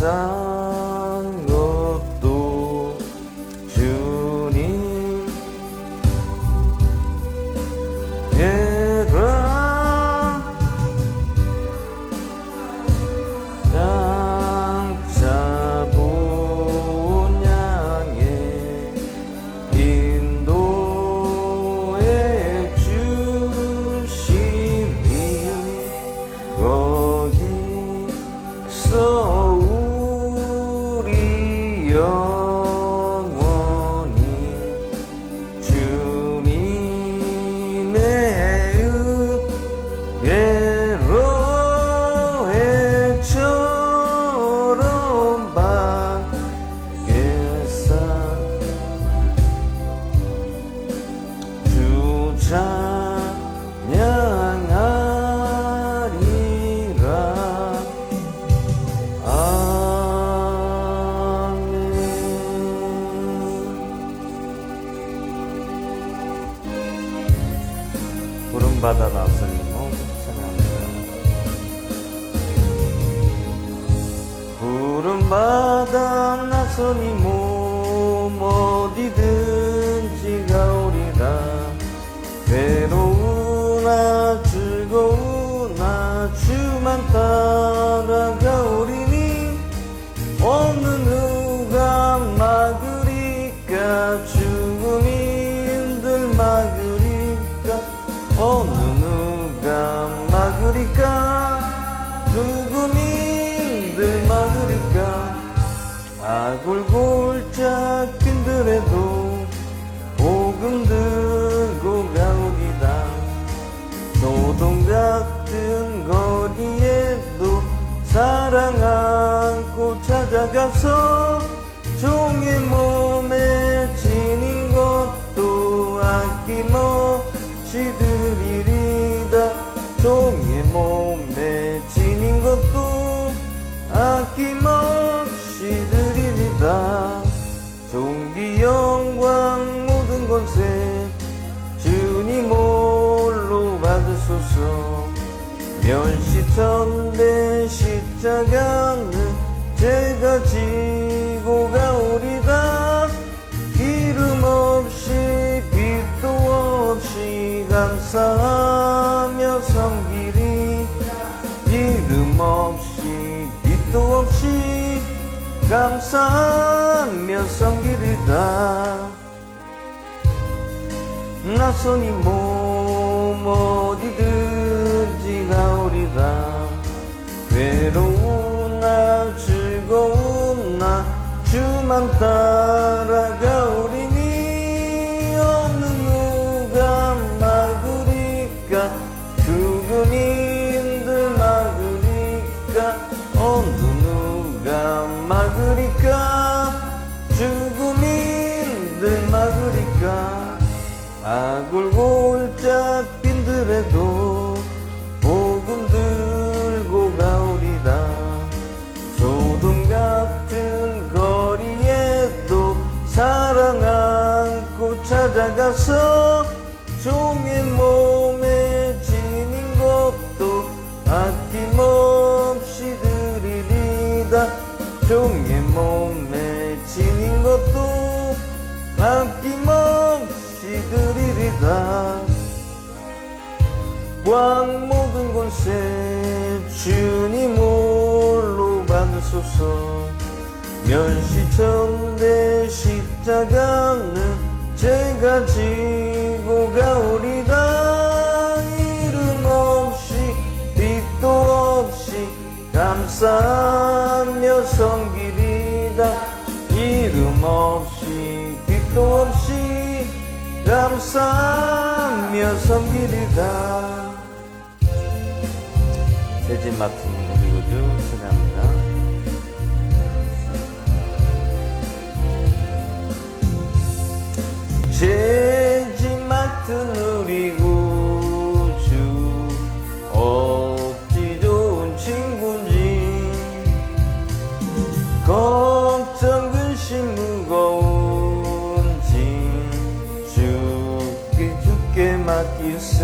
산 것도 주님 예라 장차 본향에 인도해 주시니 거기서 우리 영원히 주님의 은혜로 해처럼 밖에서 주 찬양하리라. 아멘. 구름바다 나선님 모두 찬양합니다. 구름바다 나선이 몸 어디든지 가오리라. 외로우나 즐거우나 주만 따라가오리니 어느 누가 막으리까 죽음인들 막으리까 어느 누가 막으리까 죽음인들 막으리까 아골골짝 빈들에도 복음 들고 가오리다. 소돔 같은 거리에도 사랑 안고 찾아가서 종의 몸에 지닌 것도 아낌없이 드리리다. 종의 몸에 지닌 것도 아낌없이 드리리다. 존귀 영광 모든 권세 주님 홀로 받으소서. 멸시천대 십자가는 제가 지고 가오리다. 기름 없이 빛도 없이 감사하며 섬기리. 기름 없이 빛도 없이 감사하며 섬기리다. 나선이 몸 어디든지 가오리다. 외로우나 즐거우나 주만 따라가오리니 어느 누가 막으리까 죽음인들 막으리까 어느 누가 막으리까 죽음인들 막으리까 아골골짝 빈들에도 복음 들고 가오리다. 소돔 같은 거리에도 사랑 안고 찾아가서 종의 몸에 지닌 것도 아낌없이 드리리다. 종의 몸에 지닌 것도 아낌없이 드리리다. 왕 모든 권세 주님 홀로 받으소서. 멸시천대 십자가는 제가 지고 가오리다. 이름 없이 빛도 없이 감사하며 섬기리다. 이름 없이 빛도 없이 감사하며 섬기리다. 세진 맡은 우리 우주 찬양합니다. 세진 맡은 우리 우주 어찌 좋은 친구인지. 걱정 근심 무거운지 주께 맡기세.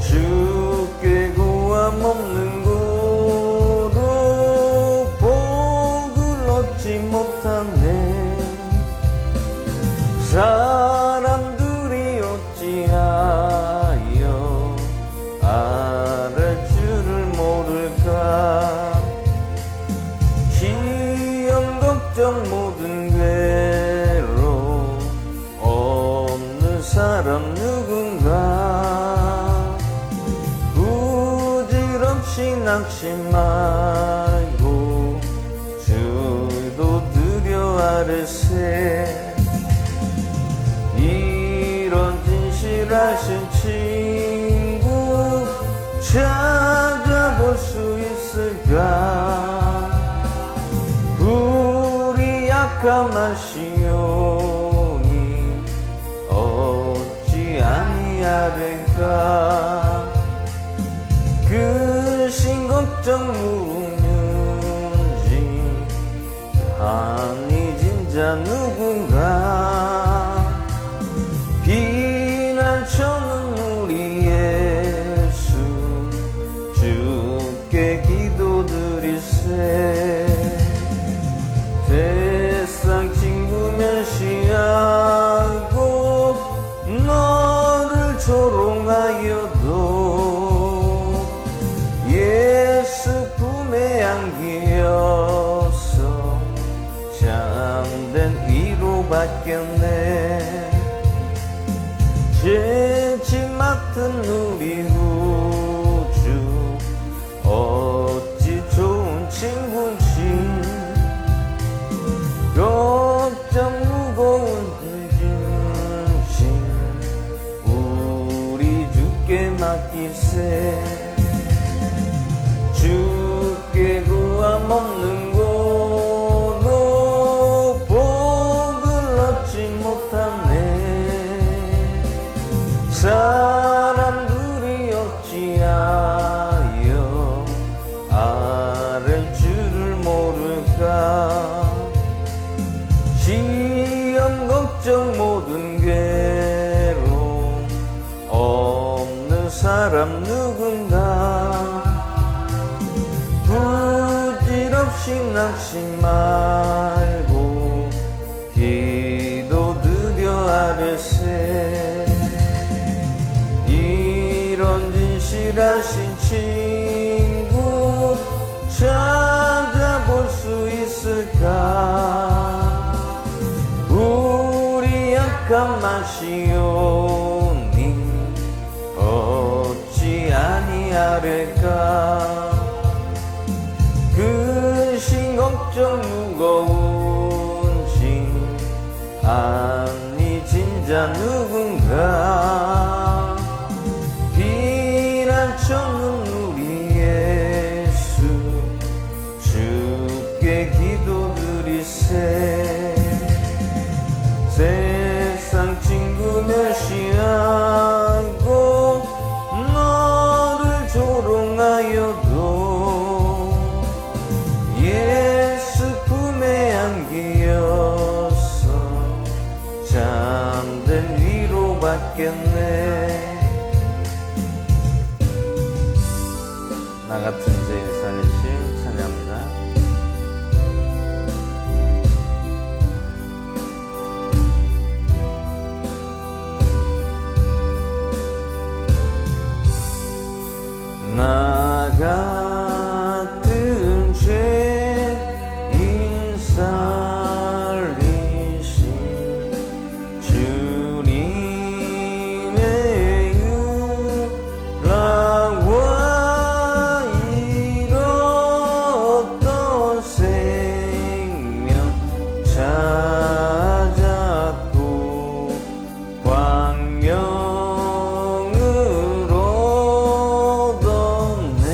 주께 고함 없는 고로 없이 낙심 말고 주도 드려 아뢰세. 이런 진실하신 친구 찾아볼 수 있을까? 우리 약함하시오니 어찌 아니하리까? 근심 걱정 무는지 아니 진짜 누군가? 비난처는 우리 예수 주께 기도드리세. 세상 친구 멸시하고 너를 조롱하여도 예수 품에 안기어서 참된 위로받겠네. 죄짐 맡은 우리 구주 어찌 좋은 친구인지. 걱정 무거운 짐 우리 주께 맡기세. 주께 구함 없는 고도 복을 얻지 못하네. 사람들이 어찌하여 아랠 줄을 모를까? 시험 걱정 모든 괴로움 없는 사람 누군가? 부질없이 낙심 말고 기도드려 아뢰세. 이런 진실하신 친구 찾아볼 수 있을까? 우리 약함 마시오니 어찌 아니하리까? 근심 걱정 무거운 짐 아니 진짜 누군가? 비난처는 우리 예수 주께 기도드리세. 세상 친구 멸시하고 너를 조롱하여도 예수 품에 안기어서 참된 위로받겠네. 나 같은 죄인 살리심 찬양합니다. 나 같은 죄인 살리신 주님의 유라와 잃었던 생명 찾았고 광명을 얻었네.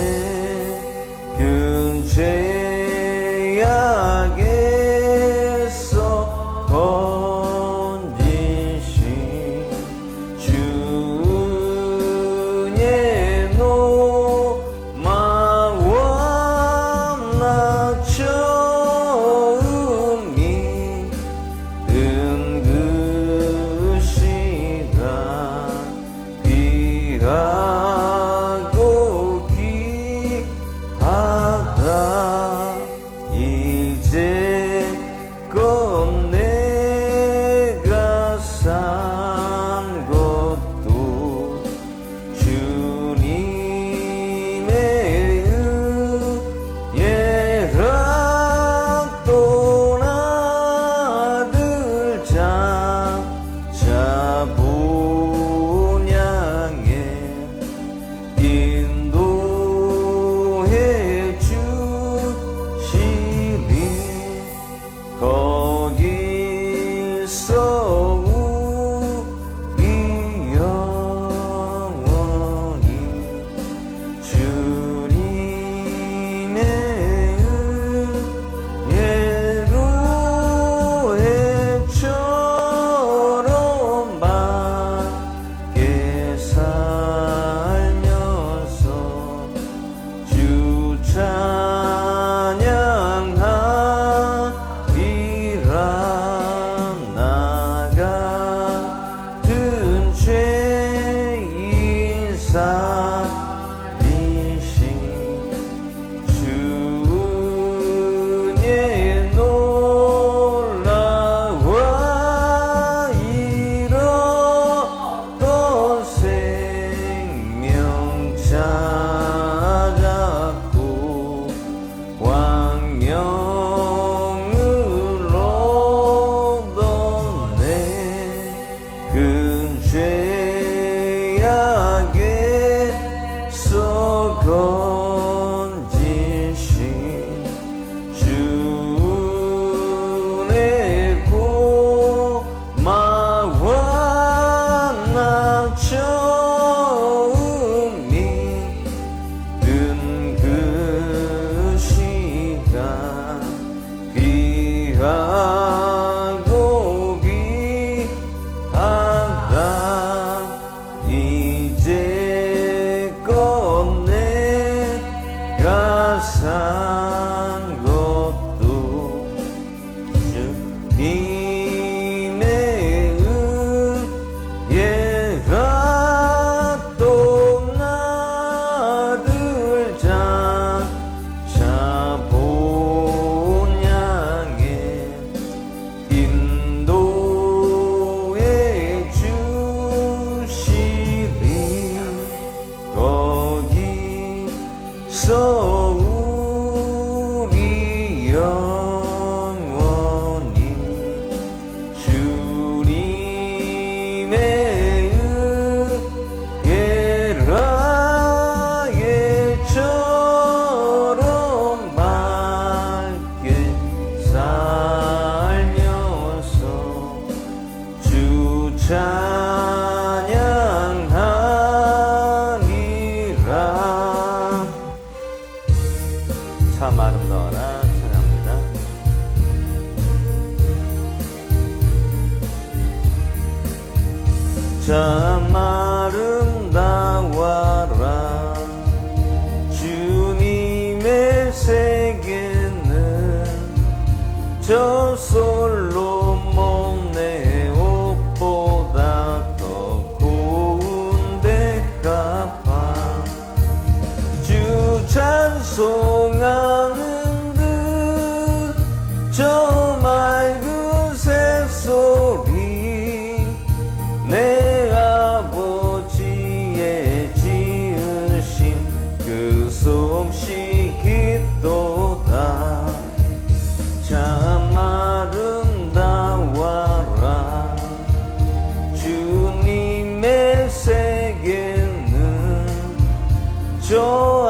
주시리 거기서 우리 영원히 주님의 은혜로 해처럼 밝게 살면서 주 찬양하리라. 나 같은 죄인 살리신 주의 놀라와 잃었던 생명 찾았고 왕명을 얻었네. 큰 죄악에서 건지신 주의 고마워. 나 처음 믿은 그 시간 귀하고 귀하다. 이제껏 내가 산 것도 주님의 은혜라. 또 나를 찾아본향에 인도해 주시리 거기서 우리 영원히 주님의 은혜라. 예처럼 밝게 살면서 주 찬양하리라. 참 아름다워라 찬양합니다. 참 아름다워라 주님의 세계는 저 솔로몬의 옷보다 더 고운데까봐. 주 찬송하는 듯 저 맑은 새소리 내 아버지의 지으신 그 솜씨 기도다. 참 아름다워라 주님의 세계는 저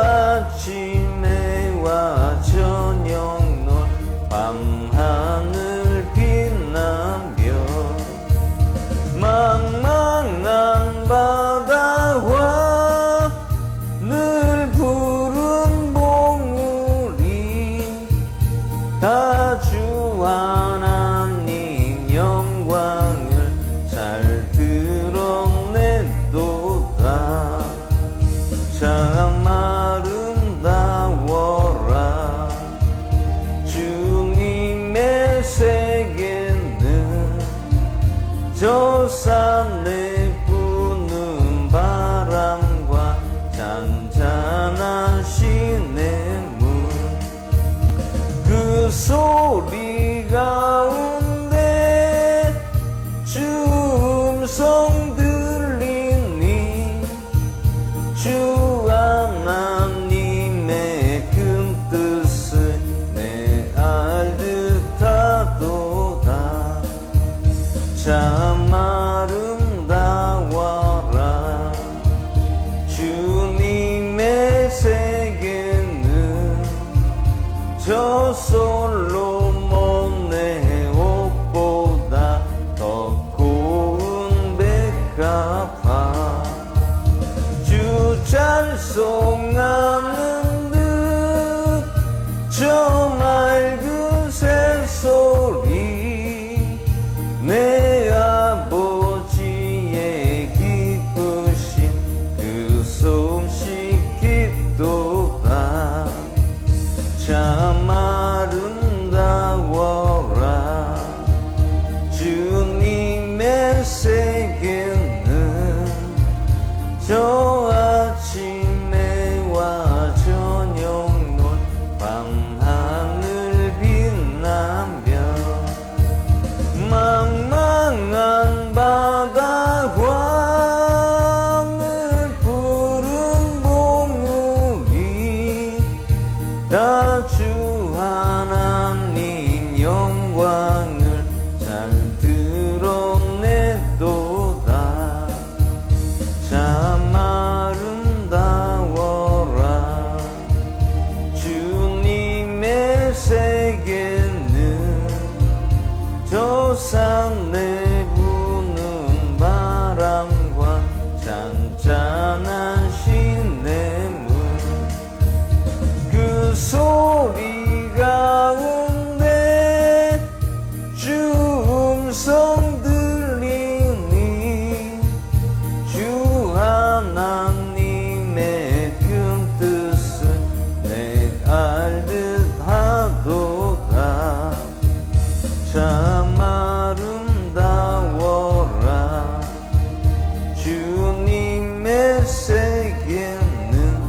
아침에와 저녁 놀 밤하늘 빛나며 망망한 바다와 늘 푸른 봉우리 저 솔로몬의 옷보다 더 고운 백합화 주 찬송하는 듯 저 맑은 새소리 내 아버지의 기쁘신 그 솜씨 기도가 참 아름다워라 주님의 세계는 저 아침에와 저녁 놀 밤하늘 빛나며 망망한 바다 광을 푸른 봉우리 다 주 하나님 영광을 잘 드러내도다 참 아름다워라 주님의 세계는 저 산내 부는 바람과 잔잔한 시냇물 그 소리 가운데 주 음성 들리니 주 하나님의 큰 뜻을 내 알듯 하도다 참 아름다워라 주님의 세계는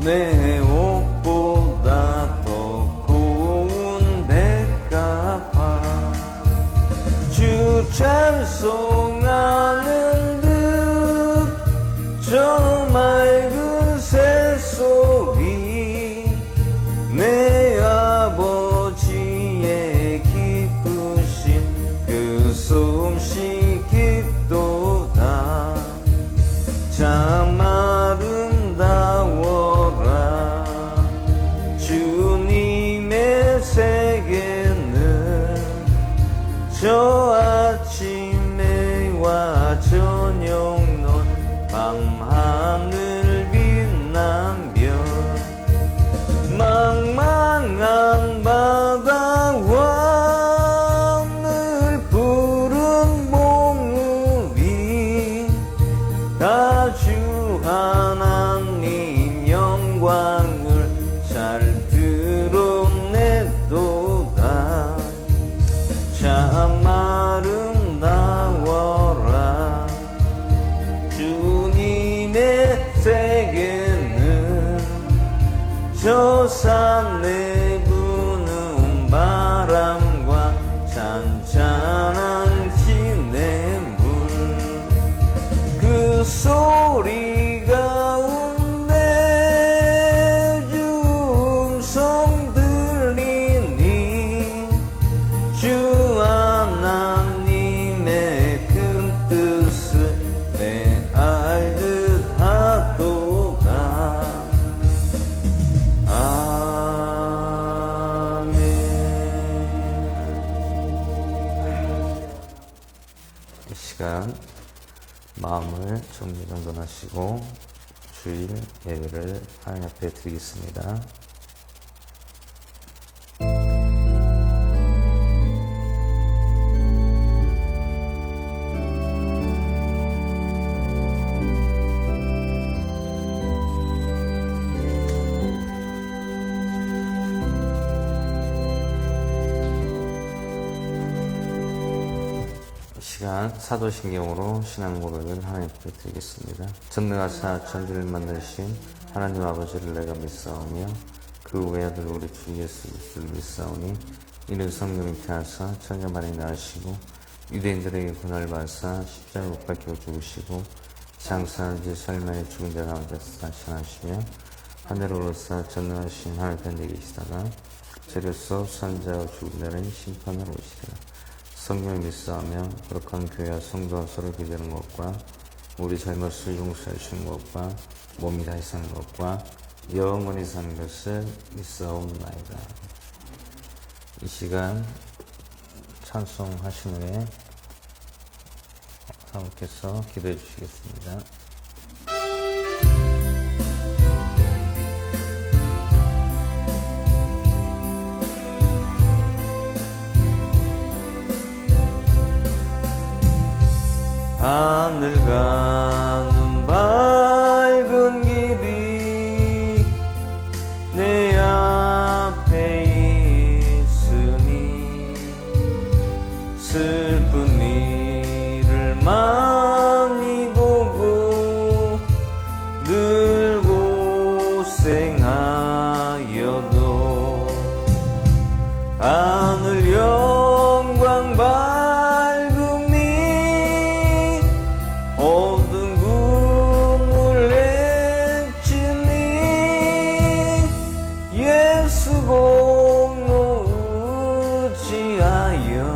내 옷보다 더 고운 백합화 주 찬송하는 듯 저 맑은 새소리 내 아버지의 기쁘신 그 솜씨 기도다 참 아름다워라 주님의 세계는 저 아침에와 저녁 놀 밤하늘 빛나며 망망한 바다 왕을 푸른 봉우리 다 주 하나님 영광을 잘 드러내도다 참 아름다워라 주님의 세계는 저 산내 부는 바람과 잔잔한 시냇물 그 소리 가운데 주 음성 들리니 주 하나님의 큰 뜻을 내 알듯 하도다 아멘. 이 시간 마음을 정리정돈하시고 주일 예배를 하나님 앞에 드리겠습니다. 시간 사도신경으로 신앙 고백을 하나님 앞에 드리겠습니다. 전능하사 천지를 만드신 하나님 아버지를 내가 믿사오며 그 외아들 우리 주 예수 그리스도를 믿사오니 이는 성령이 태하사 천녀만이 낳으시고 유대인들에게 고난을 받사 십자가 못 박혀 죽으시고 장사한 지 설만에 죽은 자 가운데서 나타나시며 하늘로 오르사 전능하신 하나님 편에 계시다가 재료서 산자와 죽은 자는 심판하러 오시리라. 성령을 믿사하며 거룩한 교회와 성도와 서로 교제하는 것과 우리 잘못을 용서해 주는 것과 몸이 다시 사는 것과 영원히 사는 것을 믿사옵나이다. 이 시간 찬송하신 후에 사모께서 기도해 주시겠습니다. 하늘 가는 밝은 길이 내 앞에 있으니 슬픈 일을 많이 보고 늘 고생하여도 하늘 영광 모든 꿈을 내치니 예수 공로 의지하여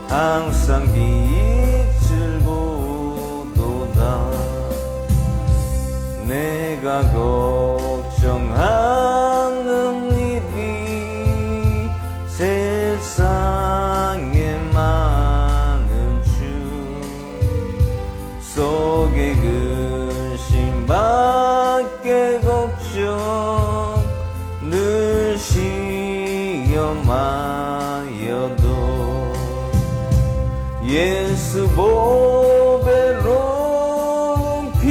항상 빛을 보도다. 내가 걱정하는 일이 세상에 많은 속에 근심 밖에 걱정 늘 시험하여도 예수 보배로운 피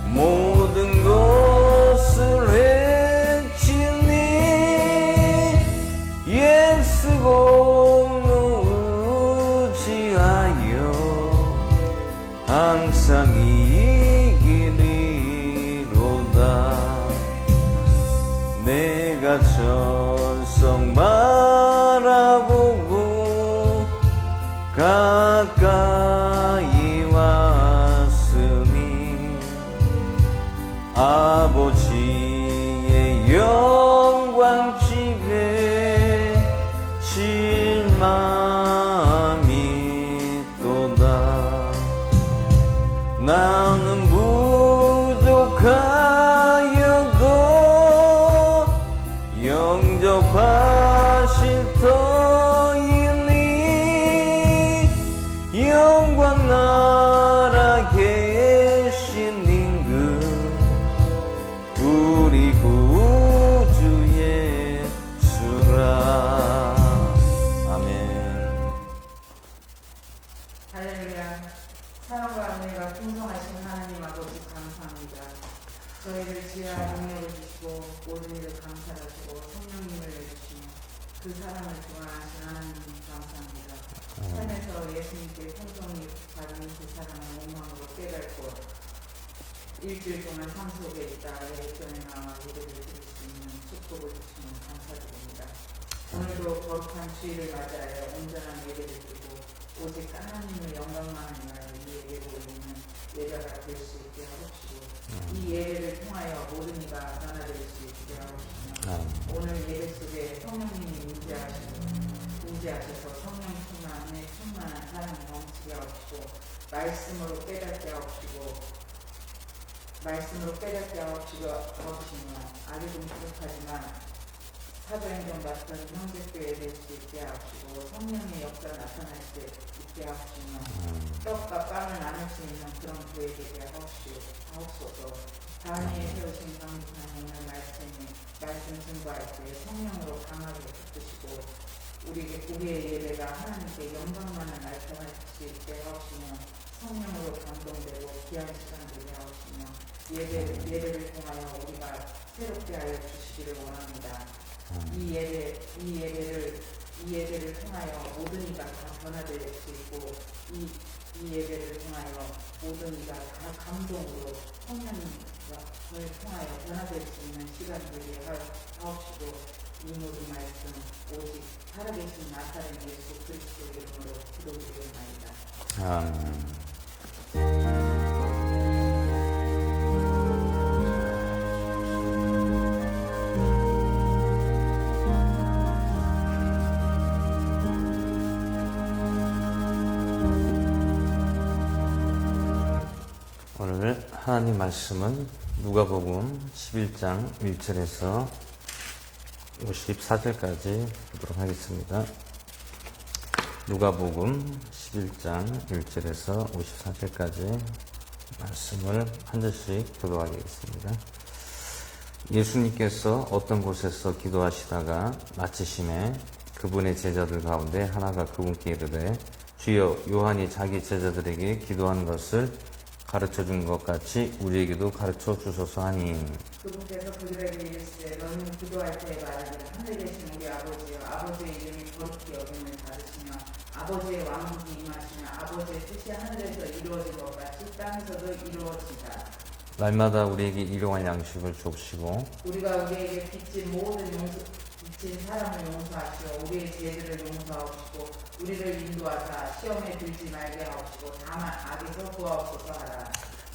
모든 것을 해치니 예수 공로 의지하여 항상 이기리로다. 내가 천성 바라보고 가까이 왔으니 아버지의 영광 집에 실망이 또다. 나는 부족하여도 영접하실 터이니 영광 나라 계신 임금 우리 구주 예수라. 아멘. 할렐루야. 사랑과 은혜가 풍성하신 하나님 아버지 감사합니다. 저희를 지혜와 능력을 주시고 모든 일을 감찰하시고 성령님을 내주시며 그 사랑을 교환하신 하나님 감사합니다. 삶에서 예수님께 풍성히 받은 그 사랑을 온마음으로 깨닫고 일주일 동안 삶 속에 있다 예전에 나와 예배를 드릴 수 있는 축복을 주시면 감사드립니다. 오늘도 거룩한 주일을 맞이하여 온전한 예배를 드리고 오직 하나님을 영광만을 위하여 이 예배를 올리는 예배가 될 수 있게 하옵시고 이 예배를 통하여 모든 이가 변화될 수 있게 하옵시며 오늘 예배 속에 성령님이 임재하셔서 성령 충만에 충만한 사랑이 넘치게 하옵시고 말씀으로 깨닫게 하옵시며 아직은 부족하지만 사도행전 같은 형제교회 될 수 있게 하옵시고 성령의 역사 나타날 수 있게 하옵시며 떡과 빵을 나눌 수 있는 그런 교회 되게 하옵소서. 다니엘 세우신 강력한 오늘 말씀 증거할 때 성령으로 강하게 붙드시고 우리의 예배가 하나님께 영광만을 나타날 수 있게 하옵시며 성령으로 감동되고 귀한 시간 되게 하옵시며 예배를 통하여 우리가 새롭게 하여 주시기를 원합니다. 이 예배를 통하여 모든 이가 다 변화될 수 있고 이 예배를 통하여 모든 이가 다 감동으로 성령을 통하여 변화될 수 있는 시간 되게 하옵시고 이 모든 말씀 오직 살아계신 나사렛 예수 그리스도 이름으로 기도드리옵나이다. 아멘. 오늘 하나님 말씀은 누가복음 11장 1절에서 54절까지 보도록 하겠습니다. 누가복음 11장 1절에서 54절까지 말씀을 한 절씩 교도하겠습니다. 예수님께서 어떤 곳에서 기도하시다가 마치심에 그분의 제자들 가운데 하나가 그분께 이르되 주여 요한이 자기 제자들에게 기도하는 것을 가르쳐 준 것 같이 우리에게도 가르쳐 주소서 하니 그분께서 그들에게 이르시되 너희는 기도할 때에 말하기를 하늘에 계신 우리 아버지여 아버지의 이름이 거룩히 여김을 받으시며 아버지의 왕국이 임하시며 아버지의 뜻이 하늘에서 이루어진 것 같이 땅에서도 이루어지다. 날마다 우리에게 일용할 양식을 주옵시고 우리가 우리에게 빚진 사람을 용서하시어 우리의 죄들을 용서하옵시고 우리를 인도하사 시험에 들지 말게 하옵시고 다만 악에서 구하옵소서 하라.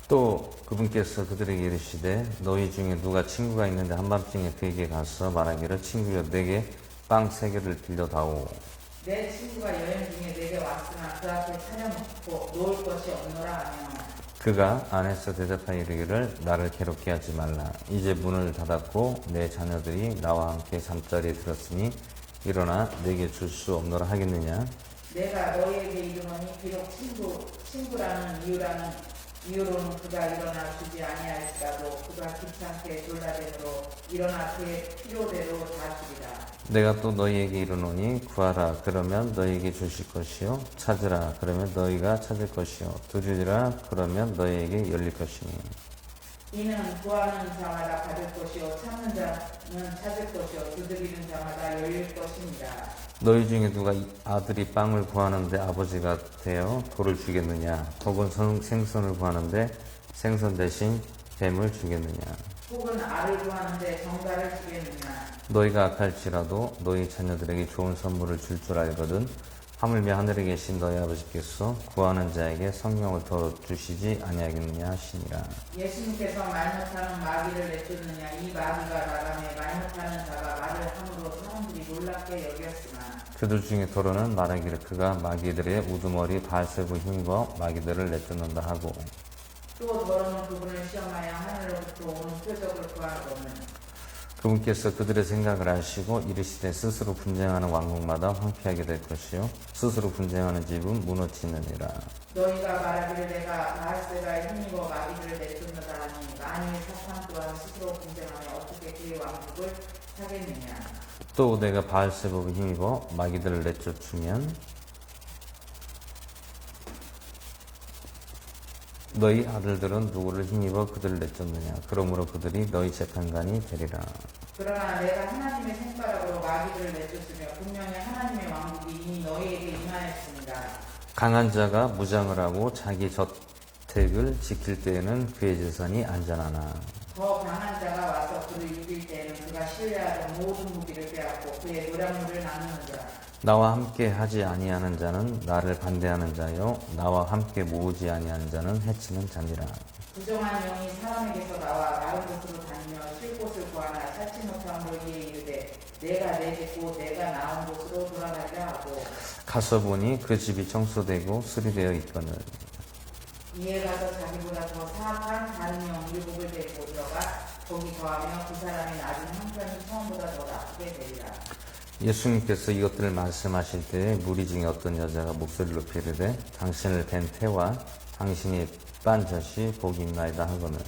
또 그분께서 그들에게 이르시되 너희 중에 누가 친구가 있는데 한밤중에 그에게 가서 말하기를 친구여 내게 빵 3개를 빌려다오. 내 친구가 여행 중에 내게 왔으나 그 앞에 차려놓고 놓을 것이 없노라 하며 그가 안에서 대답하여 이르기를 나를 괴롭게 하지 말라. 이제 문을 닫았고 내 자녀들이 나와 함께 잠자리에 들었으니 일어나 내게 줄 수 없노라 하겠느냐. 내가 너희에게 이르노니 비록 친구라는 이유로는 그가 일어나 주지 아니할지라도 그가 귀찮게 졸라대므로 일어나 그의 필요대로 다 주리라. 내가 또 너희에게 이르노니 구하라 그러면 너희에게 주실 것이요 찾으라 그러면 너희가 찾을 것이요 두드리라 그러면 너희에게 열릴 것이니 이는 구하는 자마다 받을 것이요 찾는 자는 찾을 것이요 두드리는 자마다 열릴 것입니다. 너희 중에 누가 아들이 빵을 구하는데 아버지가 되어 돌을 주겠느냐 혹은 생선을 구하는데 생선 대신 뱀을 주겠느냐 혹은 알을 구하는데 정갈을 주겠느냐. 너희가 악할지라도 너희 자녀들에게 좋은 선물을 줄 줄 알거든 하물며 하늘에 계신 너희 아버지께서 구하는 자에게 성령을 더 주시지 아니하겠느냐 하시니라. 예수님께서 말 못하는 마귀를 내쫓느냐. 이 마귀가 나가매 말 못하는 자가 말을 함으로 사람들이 놀랍게 여겼으나 그들 중에 더러는 말하기를 그가 마귀들의 우두머리 바알세부 힘입어 마귀들을 내쫓는다 하고 또 더러는 그분을 시험하여 하늘로부터 오는 표적을 구하거든 그분께서 그들의 생각을 아시고 이르시되 스스로 분쟁하는 왕국마다 황폐하게 될 것이요 스스로 분쟁하는 집은 무너지느니라. 너희가 말하기를 내가 바알세바에 힘입어 마귀들을 내쫓는다 하니 만일 사탄 또한 스스로 분쟁하며 어떻게 그의 왕국을 사겠느냐. 또 내가 바알세바에 힘입어 마귀들을 내쫓으면 너희 아들들은 누구를 힘입어 그들을 내쫓느냐. 그러므로 그들이 너희 재판관이 되리라. 그러나 내가 하나님의 손가락으로 마귀들을 내쫓으며 분명히 하나님의 왕국이 이미 너희에게 임하였습니다. 강한 자가 무장을 하고 자기 저택을 지킬 때에는 그의 재산이 안전하나 더 강한 자가 와서 그를 이길 때에는 그가 신뢰하던 모든 무기를 빼앗고 그의 노량물을 나누는지라. 나와 함께 하지 아니하는 자는 나를 반대하는 자요 나와 함께 모으지 아니하는 자는 해치는 자니라. 부정한 영이 사람에게서 나와 다른 곳으로 다니며 쉴 곳을 구하나 찾지 못함으로 이에 이르되 내가 내 집 곧 내가 나온 곳으로 돌아가리라 하고 가서 보니 그 집이 청소되고 수리되어 있거늘 이에 가서 자기보다 더 사악한 다른 영 7을 데리고 들어가 거기 거하며 그 사람의 낮은 형편이 처음보다 더 나쁘게 되리라. 예수님께서 이것들을 말씀하실 때에 무리 중에 어떤 여자가 목소리를 높이 이르되 당신을 뵌 태와 당신이 빤 젖이 복이 있나이다 하거늘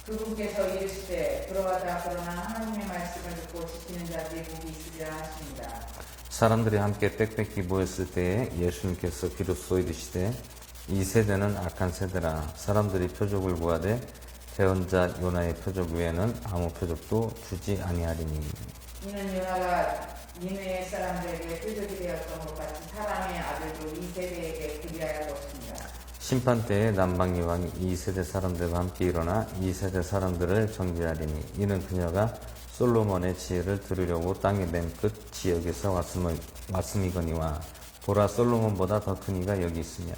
그분께서 이르시되 그러하다 그러나 하나님의 말씀을 듣고 지키는 자들이 복이 있으리라 하십니다. 사람들이 함께 빽빽히 모였을 때에 예수님께서 비로소 이르시되 이 세대는 악한 세대라. 사람들이 표적을 구하되 대언자 요나의 표적 외에는 아무 표적도 주지 아니하리니 이는 요나가 니느웨 사람들에게 표적이 되었던 것 같이 사람의 아들도 이 세대에게 그리할 것입니다. 심판 때에 남방이 왕이 이 세대 사람들과 함께 일어나 이 세대 사람들을 정죄하리니 이는 그녀가 솔로몬의 지혜를 들으려고 땅의 맨 끝 지역에서 왔음이거니와 보라 솔로몬보다 더 큰 이가 여기 있으며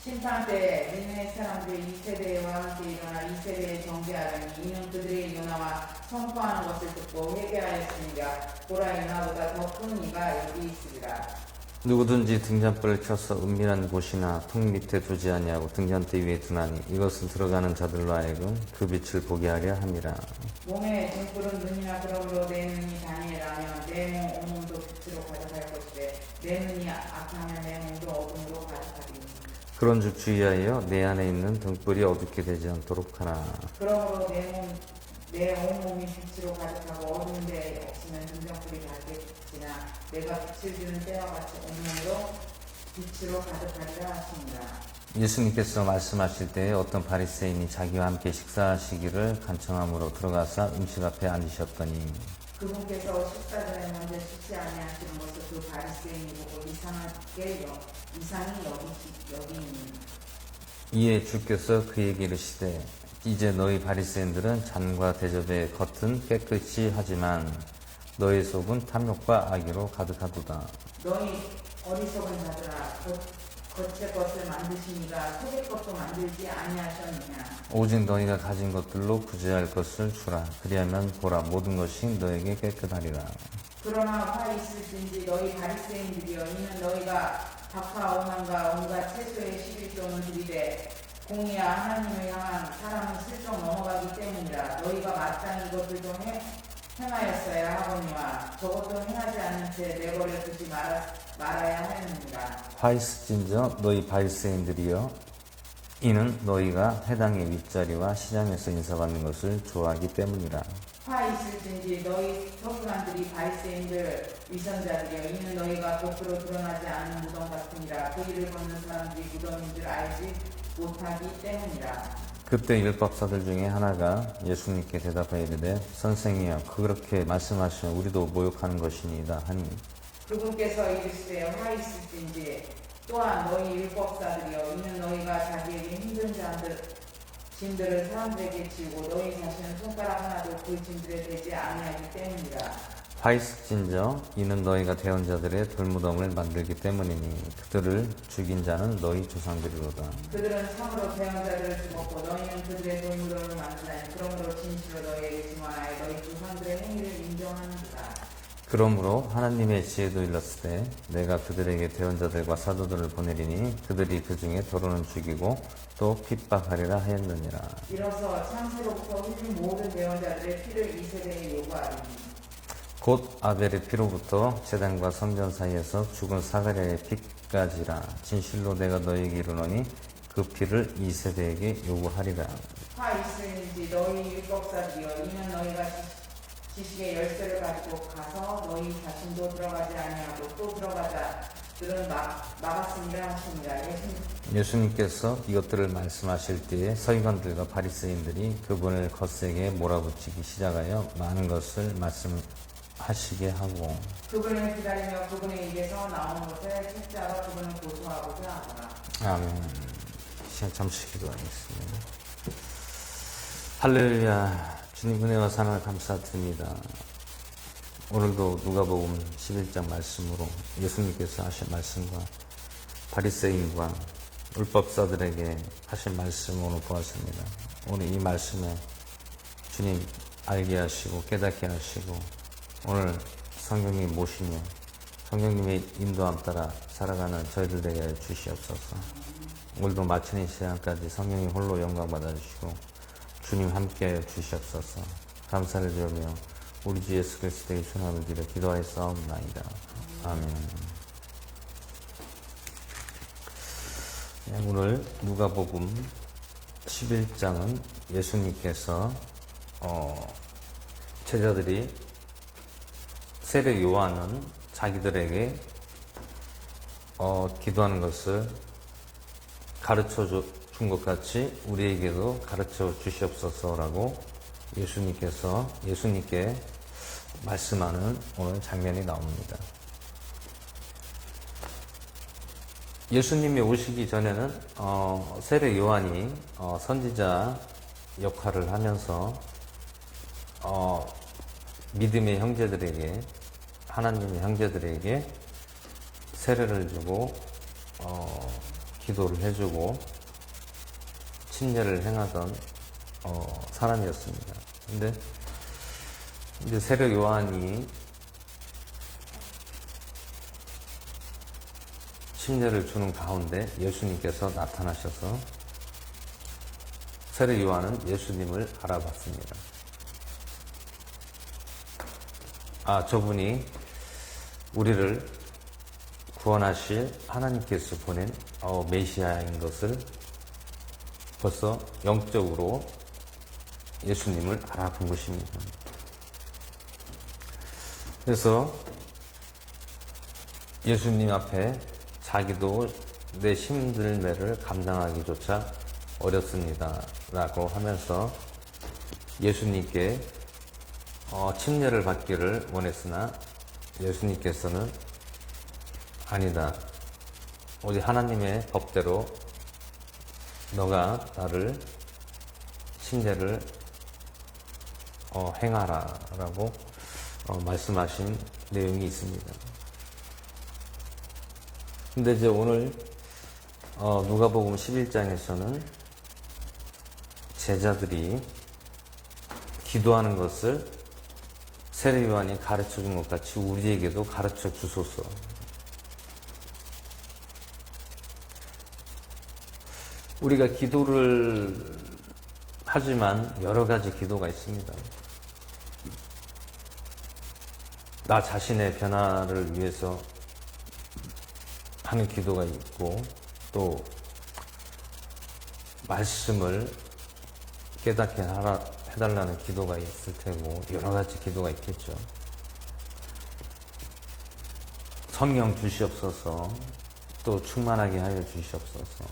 심판 때에 니느웨 사람들이 이 세대와 함께 일어나 이 세대에 정죄하리니 이는 그들의 요나와 선포하는 것을 듣고 회개하였으니가 보라 요나보다 더 큰 이가 여기 있으리라. 누구든지 등잔불을 켜서 은밀한 곳이나 통 밑에 두지 아니하고 등잔대 위에 두나니 이것은 들어가는 자들로 하여금 그 빛을 보게 하려 함이라. 몸에 등불은 눈이나 그러므로 내 눈이 다니엘하면 내 몸 온몸도 빛으로 가득할 것이되 내 눈이 악하면 내 몸도 어둠으로 가득하리니. 그런즉 주의하여 내 안에 있는 등불이 어둡게 되지 않도록 하라. 그러므로 내 온몸이 빛으로 가득하고 어두운 데 없으면 등잔불이 밝게 빛이나 내가 빛을 주는 때와 같이 온몸으로 빛으로 가득하리라 하십니다. 예수님께서 말씀하실 때에 어떤 바리새인이 자기와 함께 식사하시기를 간청함으로 들어가사 음식 앞에 앉으셨더니 그분께서 식사 전에 먼저 식지 아니하시는 것을 그 바리새인이 보고 이상히 여기니. 이에 주께서 그에게 이르시되 이제 너희 바리새인들은 잔과 대접의 겉은 깨끗이 하지만 너희 속은 탐욕과 악의로 가득하도다. 너희 어리석은 자들아 겉의 것을 만드시니가 속의 것도 만들지 아니하셨느냐. 오직 너희가 가진 것들로 구제할 것을 주라. 그리하면 보라 모든 것이 너에게 깨끗하리라. 그러나 화 있을진지 너희 바리새인들이여 이는 너희가 박하 오만과 온갖 채소의 11종을 들이되 공의와 하나님을 향한 사랑은 슬쩍 넘어가기 때문이라. 너희가 마땅히 이것을 좀 행하였어야 하거니와 저것도 행하지 않는 채 내버려 두지 말아야 하였느니라. 화 있을진저 너희 바리새인들이여 이는 너희가 회당의 윗자리와 시장에서 인사받는 것을 좋아하기 때문이라. 화 있을진지 너희 서기관들이 바리새인들 위선자들이여 이는 너희가 겉으로 드러나지 않는 무덤 같으니라. 그 일을 걷는 사람들이 무덤인 줄 알지 못하기 때문이라. 그때 율법사들 중에 하나가 예수님께 대답하여 이르되 선생이여 그렇게 말씀하시면 우리도 모욕하는 것이니이다 하니 그분께서 이르시되 화 있을진지 또한 너희 율법사들이여 이는 너희가 자기에게 힘든 짐들을 사람들에게 지우고 너희 자신은 손가락 하나도 그 짐들에 대지 아니하기 때문이라. 화 있을진저 이는 너희가 대언자들의 돌무덤을 만들기 때문이니 그들을 죽인 자는 너희 조상들이로다. 그들은 참으로 대언자들을 죽었고 너희는 그들의 돌무덤을 만드나니 그러므로 진실로 너희에게 증언하여 너희 조상들의 행위를 인정하는도다. 그러므로 하나님의 지혜도 일렀으되 내가 그들에게 대언자들과 사도들을 보내리니 그들이 그 중에 더러는 죽이고 또 핍박하리라 하였느니라. 이로써 창세로부터 흘린 모든 대언자들의 피를 이 세대에 요구하리니 곧 아벨의 피로부터 제단과 성전 사이에서 죽은 사가랴의 피까지라. 진실로 내가 너희에게 이르노니 그 피를 이 세대에게 요구하리라. 화 있을지 너희 율법사들이여 이는 너희가 지식의 열쇠를 가지고 가서 너희 자신도 들어가지 아니하고 또 들어가자들은 막았으니라 하십니다. 예수님께서 이것들을 말씀하실 때에 서기관들과 바리새인들이 그분을 거세게 몰아붙이기 시작하여 많은 것을 말씀하시게 하고 그분을 기다리며 그분의 입에서 나오는 것을 책자로 그분을 고소하고자 하더라. 아멘. 시간 잠시 기도하겠습니다. 할렐루야. 주님 은혜와 사랑을 감사드립니다. 오늘도 누가복음 11장 말씀으로 예수님께서 하신 말씀과 바리새인과 율법사들에게 하신 말씀 오늘 보았습니다. 오늘 이 말씀에 주님 알게 하시고 깨닫게 하시고 오늘 성령님 모시며 성령님의 인도함 따라 살아가는 저희들 되게 하여 주시옵소서. 오늘도 마치는 시간까지 성령님 홀로 영광 받아주시고 주님 함께하여 주시옵소서. 감사를 드리며 우리 주 예수 그리스도의 순환을 드려 기도하였사옵나이다. 아멘. 오늘 누가복음 11장은 예수님께서 제자들이 세례 요한은 자기들에게 기도하는 것을 가르쳐 준 것 같이 우리에게도 가르쳐 주시옵소서라고 예수님께 말씀하는 오늘 장면이 나옵니다. 예수님이 오시기 전에는 세례 요한이 선지자 역할을 하면서 믿음의 형제들에게 하나님의 형제들에게 세례를 주고 기도를 해주고 침례를 행하던 사람이었습니다. 근데 이제 세례 요한이 침례를 주는 가운데 예수님께서 나타나셔서 세례 요한은 예수님을 알아봤습니다. 저분이 우리를 구원하실 하나님께서 보낸 메시아인 것을 벌써 영적으로 예수님을 알아본 것입니다. 그래서 예수님 앞에 자기도 내 힘들매를 감당하기조차 어렵습니다 라고 하면서 예수님께 침례를 받기를 원했으나 예수님께서는 아니다. 우리 하나님의 법대로 너가 나를 침례를 행하라 라고 말씀하신 내용이 있습니다. 근데 이제 오늘 누가복음 11장에서는 제자들이 기도하는 것을 세례 요한이 가르쳐 준 것 같이 우리에게도 가르쳐 주소서. 우리가 기도를 하지만 여러 가지 기도가 있습니다. 나 자신의 변화를 위해서 하는 기도가 있고, 또 말씀을 깨닫게 해달라는 기도가 있을 테고, 여러 가지 기도가 있겠죠. 성령 주시옵소서, 또 충만하게 하여 주시옵소서.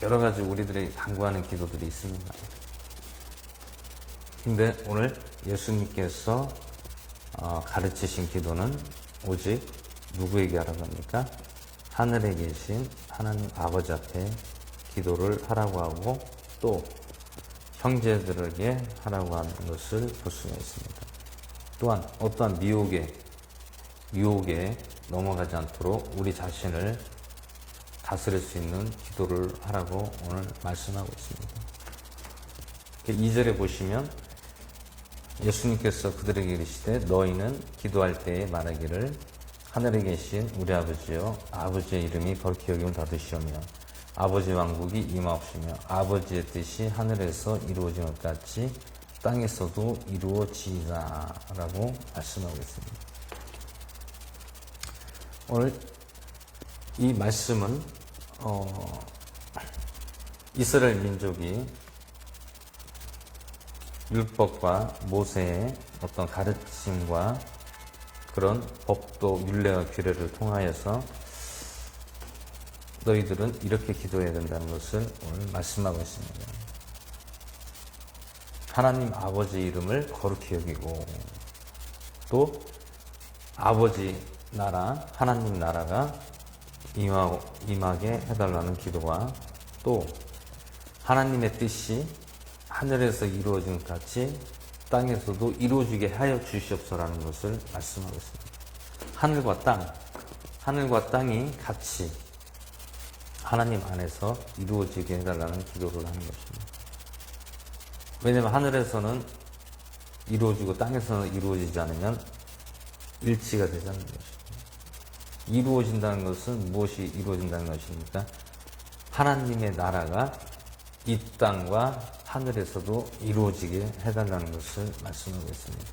여러 가지 우리들이 간구하는 기도들이 있습니다. 근데 오늘 예수님께서 가르치신 기도는 오직 누구에게 하라고 합니까? 하늘에 계신 하나님 아버지 앞에 기도를 하라고 하고, 또 형제들에게 하라고 하는 것을 볼 수가 있습니다. 또한 어떠한 유혹에 넘어가지 않도록 우리 자신을 다스릴 수 있는 기도를 하라고 오늘 말씀하고 있습니다. 2절에 보시면 예수님께서 그들에게 이르시되 너희는 기도할 때에 말하기를 하늘에 계신 우리 아버지여, 아버지의 이름이 거룩히 여김을 받으시오며 아버지 왕국이 임하옵시며 아버지의 뜻이 하늘에서 이루어진 것 같이 땅에서도 이루어지이다 라고 말씀하고 있습니다. 오늘 이 말씀은 이스라엘 민족이 율법과 모세의 어떤 가르침과 그런 법도 율례와 규례를 통하여서 너희들은 이렇게 기도해야 된다는 것을 오늘 말씀하고 있습니다. 하나님 아버지 이름을 거룩히 여기고, 또 아버지 나라, 하나님 나라가 임하게 해달라는 기도와, 또 하나님의 뜻이 하늘에서 이루어진 것 같이 땅에서도 이루어지게 하여 주시옵소서라는 것을 말씀하고 있습니다. 하늘과 땅이 같이 하나님 안에서 이루어지게 해달라는 기도를 하는 것입니다. 왜냐하면 하늘에서는 이루어지고 땅에서는 이루어지지 않으면 일치가 되지 않는 것입니다. 이루어진다는 것은 무엇이 이루어진다는 것입니까? 하나님의 나라가 이 땅과 하늘에서도 이루어지게 해달라는 것을 말씀하고 있습니다.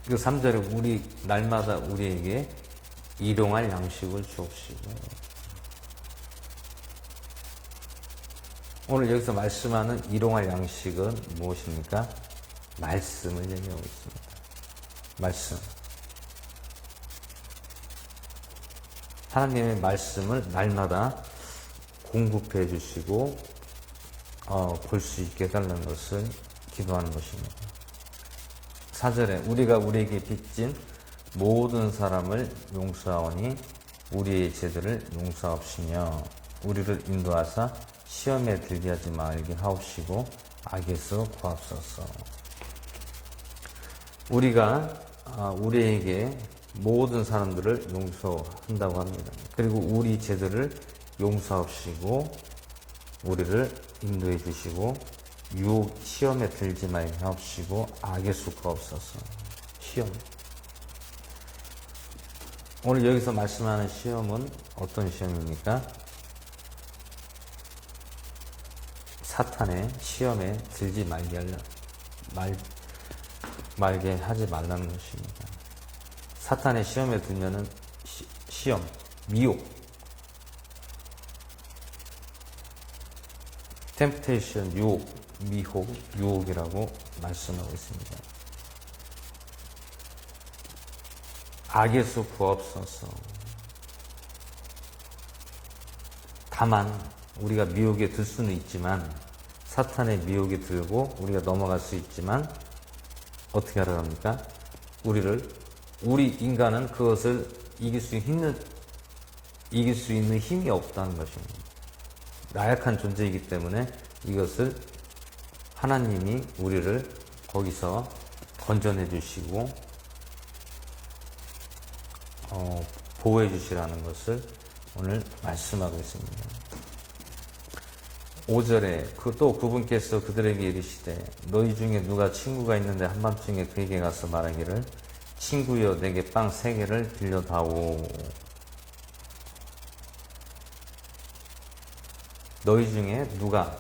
그 3절에 우리 날마다 우리에게 일용할 양식을 주옵시고, 오늘 여기서 말씀하는 일용할 양식은 무엇입니까? 말씀을 얘기하고 있습니다. 말씀. 하나님의 말씀을 날마다 공급해 주시고 볼 수 있게 해달라는 것을 기도하는 것입니다. 4절에 우리가 우리에게 빚진 모든 사람을 용서하오니 우리의 죄들을 용서하옵시며 우리를 인도하사 시험에 들게 하지 말게 하옵시고 악에서 구하옵소서. 우리가 우리에게 모든 사람들을 용서한다고 합니다. 그리고 우리 죄들을 용서하시고 우리를 인도해 주시고 시험에 들지 말게 하옵시고 악에서 구하옵소서. 시험. 오늘 여기서 말씀하는 시험은 어떤 시험입니까? 사탄의 시험에 들지 말게 하지 말라는 것입니다. 사탄의 시험에 들면은 시험, 미혹, temptation, 유혹, 미혹, 유혹이라고 말씀하고 있습니다. 악에서 구하옵소서. 다만 우리가 미혹에 들 수는 있지만, 사탄의 미혹에 들고 우리가 넘어갈 수 있지만, 어떻게 하라고 합니까? 우리 인간은 그것을 이길 수 있는 힘이 없다는 것입니다. 나약한 존재이기 때문에 이것을 하나님이 우리를 거기서 건져내 주시고 보호해 주시라는 것을 오늘 말씀하고 있습니다. 5절에 또 그분께서 그들에게 이르시되 너희 중에 누가 친구가 있는데 한밤중에 그에게 가서 말하기를 친구여 내게 빵 3개를 빌려다오. 너희 중에 누가,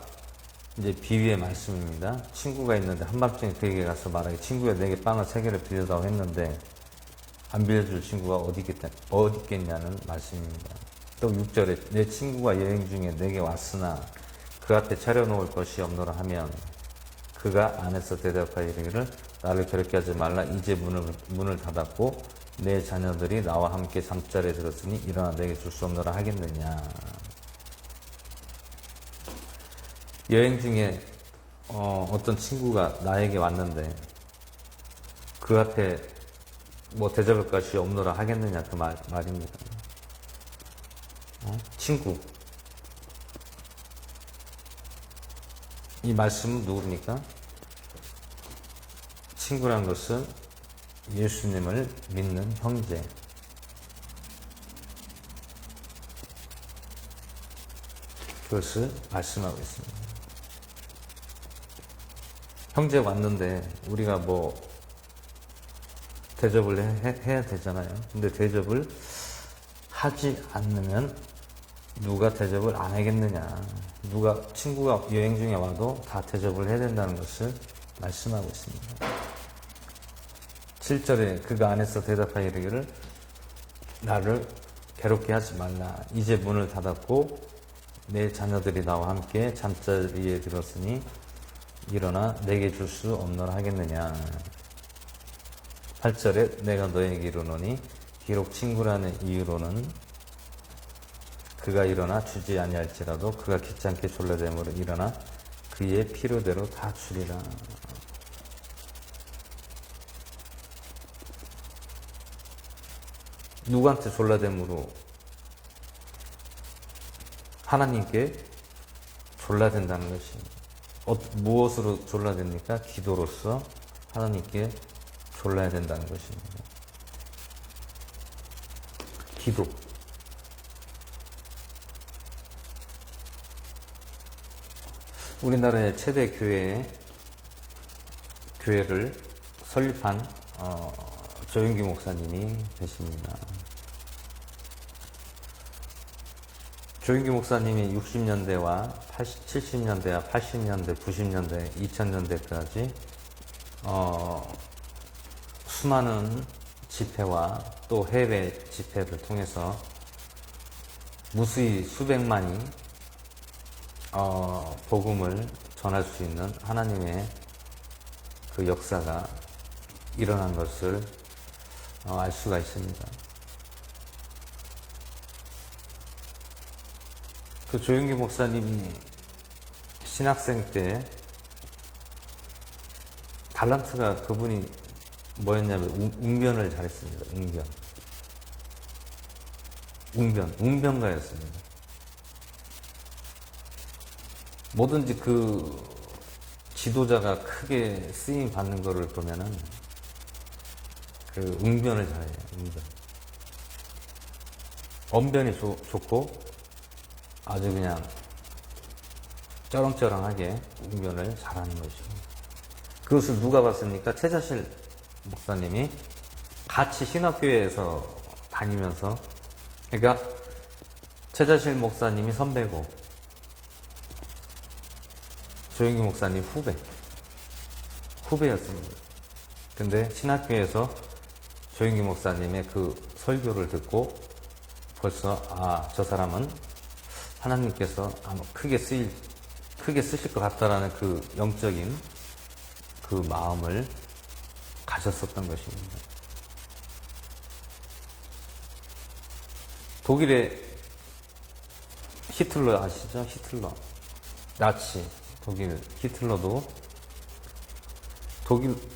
이제 비유의 말씀입니다. 친구가 있는데 한밤중에 그에게 가서 말하기 친구여 내게 빵을 3개를 빌려다오 했는데 안 빌려줄 친구가 어디 있겠냐는 말씀입니다. 또 6절에 내 친구가 여행 중에 내게 왔으나 그 앞에 차려놓을 것이 없노라 하면 그가 안에서 대답하여 이르기를 나를 괴롭게 하지 말라. 이제 문을 닫았고 내 자녀들이 나와 함께 잠자리에 들었으니 일어나 내게 줄 수 없노라 하겠느냐. 여행 중에 어떤 친구가 나에게 왔는데 그 앞에 대접할 것이 없노라 하겠느냐 그 말입니다. 친구. 이 말씀은 누굽니까? 친구란 것은 예수님을 믿는 형제. 그것을 말씀하고 있습니다. 형제 왔는데 우리가 대접을 해야 되잖아요. 근데 대접을 하지 않으면 누가 대접을 안 하겠느냐. 친구가 여행 중에 와도 다 대접을 해야 된다는 것을 말씀하고 있습니다. 7절에 그가 안에서 대답하여 이르기를 나를 괴롭게 하지 말라. 이제 문을 닫았고 내 자녀들이 나와 함께 잠자리에 들었으니 일어나 내게 줄 수 없노라 하겠느냐. 8절에 내가 너에게 이르노니 비록 친구라는 이유로는 그가 일어나 주지 아니할지라도 그가 귀찮게 졸라됨으로 일어나 그의 필요대로 다 주리라. 누구한테 졸라됨으로? 하나님께 졸라된다는 것이 무엇으로 졸라됩니까? 기도로서 하나님께 졸라야 된다는 것입니다. 기도. 우리나라의 최대 교회를 설립한 조윤기 목사님이 되십니다. 조윤기 목사님이 60년대와 70년대와 80년대, 90년대, 2000년대까지 수많은 집회와 또 해외 집회를 통해서 무수히 수백만이 복음을 전할 수 있는 하나님의 그 역사가 일어난 것을 알 수가 있습니다. 그 조윤기 목사님이 신학생 때 달란트가 그분이 뭐였냐면 웅변을 잘했습니다. 웅변가였습니다. 뭐든지 그 지도자가 크게 쓰임 받는 거를 보면은 그 웅변을 잘해요. 언변이 좋고 아주 그냥 쩌렁쩌렁하게 웅변을 잘하는 것이고, 그것을 누가 봤습니까? 최자실 목사님이 같이 신학교회에서 다니면서, 그러니까 최자실 목사님이 선배고 조영기 목사님 후배였습니다. 근데 신학교에서 조영기 목사님의 그 설교를 듣고 벌써 저 사람은 하나님께서 아마 크게 쓰실 것 같다라는 그 영적인 그 마음을 가졌었던 것입니다. 독일의 히틀러 아시죠? 히틀러. 나치. 독일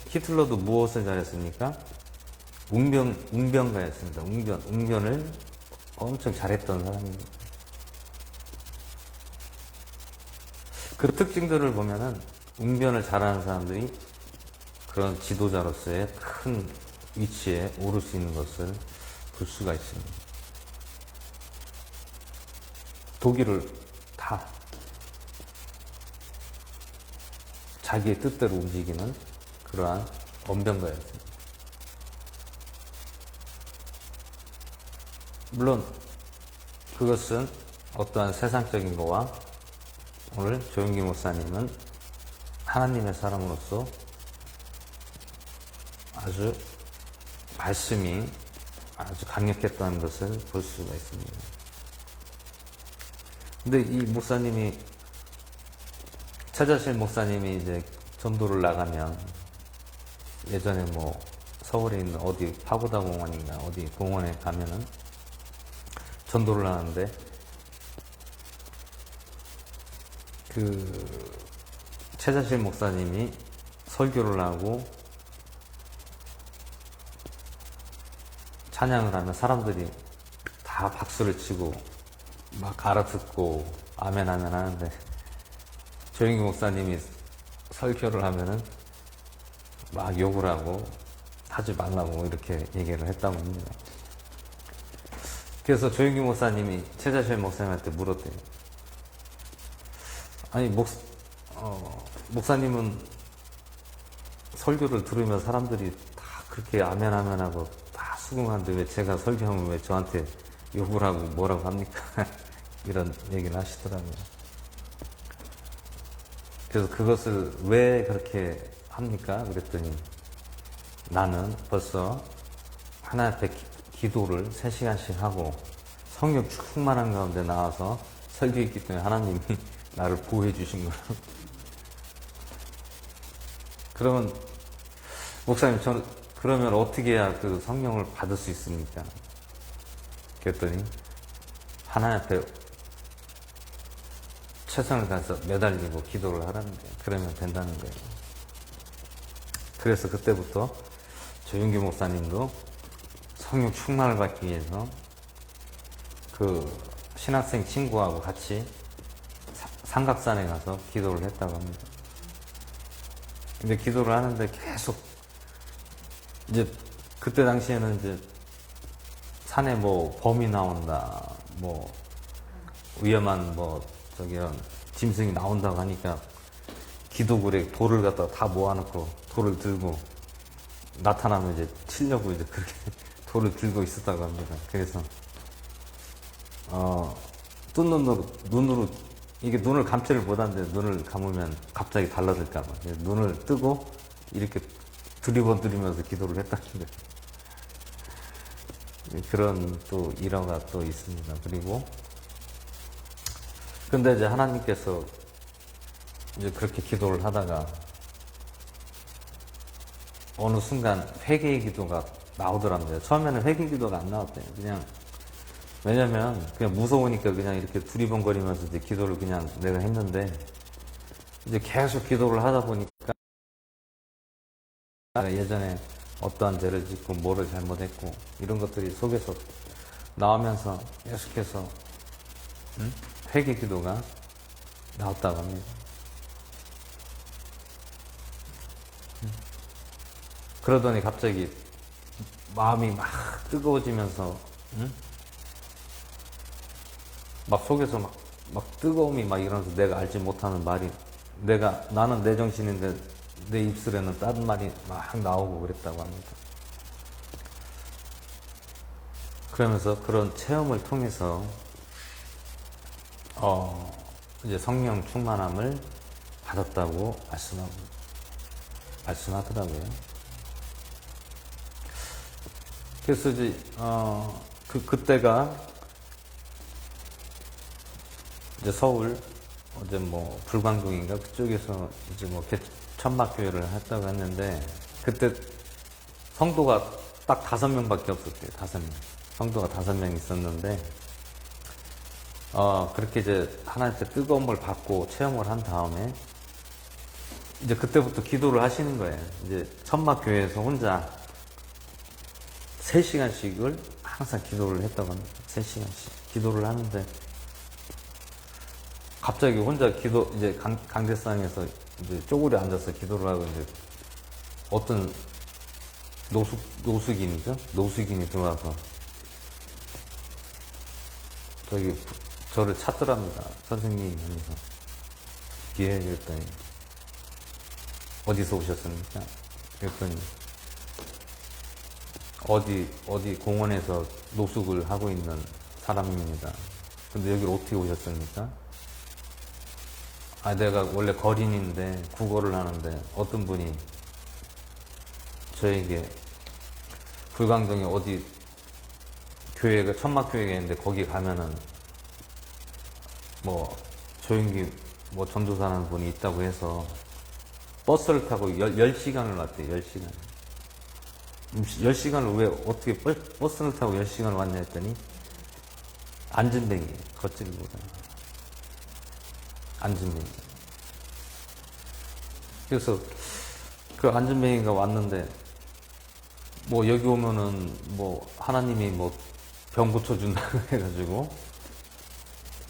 히틀러도 무엇을 잘했습니까? 웅변가였습니다. 웅변을 엄청 잘했던 사람입니다. 그 특징들을 보면은 웅변을 잘하는 사람들이 그런 지도자로서의 큰 위치에 오를 수 있는 것을 볼 수가 있습니다. 독일을 다 자기의 뜻대로 움직이는 그러한 언변가였습니다. 물론 그것은 어떠한 세상적인 거와 오늘 조영기 목사님은 하나님의 사람으로서 아주 말씀이 아주 강력했다는 것을 볼 수가 있습니다. 근데 이 목사님이 최자실 목사님이 이제 전도를 나가면 예전에 뭐 서울에 있는 어디 파고다 공원인가 어디 공원에 가면은 전도를 하는데 그 최자실 목사님이 설교를 하고 찬양을 하면 사람들이 다 박수를 치고 막 알아듣고 아멘 하는데 조영기 목사님이 설교를 하면은 막 욕을 하고 하지 말라고 이렇게 얘기를 했다고 합니다. 그래서 조영기 목사님이 최자실 목사님한테 물었대요. 아니 목사님은 설교를 들으면 사람들이 다 그렇게 아멘 하고 다 수긍하는데 왜 제가 설교하면 왜 저한테 욕을 하고 뭐라고 합니까? 이런 얘기를 하시더라고요. 그래서 그것을 왜 그렇게 합니까? 그랬더니 나는 벌써 하나님 앞에 기도를 3시간씩 하고 성령 충만한 가운데 나와서 설교했기 때문에 하나님이 나를 보호해 주신 거라고. 그러면 목사님 저는 그러면 어떻게 해야 그 성령을 받을 수 있습니까? 그랬더니 하나님 앞에 최선을 다해서 매달리고 기도를 하라는 거예요. 그러면 된다는 거예요. 그래서 그때부터 조윤기 목사님도 성령 충만을 받기 위해서 그 신학생 친구하고 같이 삼각산에 가서 기도를 했다고 합니다. 근데 기도를 하는데 계속 이제 그때 당시에는 이제 산에 뭐 범이 나온다, 뭐 위험한 뭐 이런 짐승이 나온다고 하니까 기도굴에 돌을 갖다가 다 모아놓고 돌을 들고 나타나면 이제 치려고 이제 그렇게 돌을 들고 있었다고 합니다. 그래서 뜬 눈으로 이게 눈을 감지를 못하는데 눈을 감으면 갑자기 달라질까봐 눈을 뜨고 이렇게 두리번두리면서 기도를 했다는 거예요. 그런 또 일화가 또 있습니다. 그리고 근데 이제 하나님께서 이제 그렇게 기도를 하다가 어느 순간 회개의 기도가 나오더랍니다. 처음에는 회개 기도가 안 나왔대요. 그냥 왜냐면 그냥 무서우니까 그냥 이렇게 두리번거리면서 이제 기도를 그냥 내가 했는데 이제 계속 기도를 하다 보니까 예전에 어떠한 죄를 짓고 뭐를 잘못했고 이런 것들이 속에서 나오면서 계속해서 회개 기도가 나왔다고 합니다. 그러더니 갑자기 마음이 막 뜨거워지면서 막 속에서 막 뜨거움이 막 일어나서 내가 알지 못하는 말이 나는 내 정신인데 내 입술에는 다른 말이 막 나오고 그랬다고 합니다. 그러면서 그런 체험을 통해서 이제 성령 충만함을 받았다고 말씀하더라고요. 그래서 이제 그때가 이제 서울 어제 뭐 불광동인가 그쪽에서 이제 뭐 천막교회를 했다고 했는데, 그때 성도가 딱 5명밖에 없었대요. 5명. 성도가 5명 있었는데, 그렇게 이제 하나님께 뜨거운 걸 받고 체험을 한 다음에, 이제 그때부터 기도를 하시는 거예요. 이제 천막교회에서 혼자 3시간씩을 항상 기도를 했다고 합니다. 3시간씩 기도를 하는데, 갑자기 혼자 이제 강대상에서 이제 쪼그려 앉아서 기도를 하고, 이제 어떤 노숙인이죠? 노숙인이 들어와서 저를 찾더랍니다. 선생님 하면서. 예, 그랬더니 어디서 오셨습니까? 그랬더니 어디 공원에서 노숙을 하고 있는 사람입니다. 근데 여기를 어떻게 오셨습니까? 내가 원래 거린인데 국어를 하는데 어떤 분이 저에게 불광동에 어디 교회가 천막교회가 있는데 거기 가면은 뭐 조용히 뭐 전도사라는 분이 있다고 해서 버스를 타고 10시간을 왔대요. 10시간. 10시간을 왜 어떻게 버스를 타고 10시간을 왔냐 했더니 안진뱅이에요. 걷지를보다 안진뱅이. 그래서 그 안진뱅이가 왔는데, 뭐 여기 오면은 뭐 하나님이 뭐 병 고쳐준다고 해가지고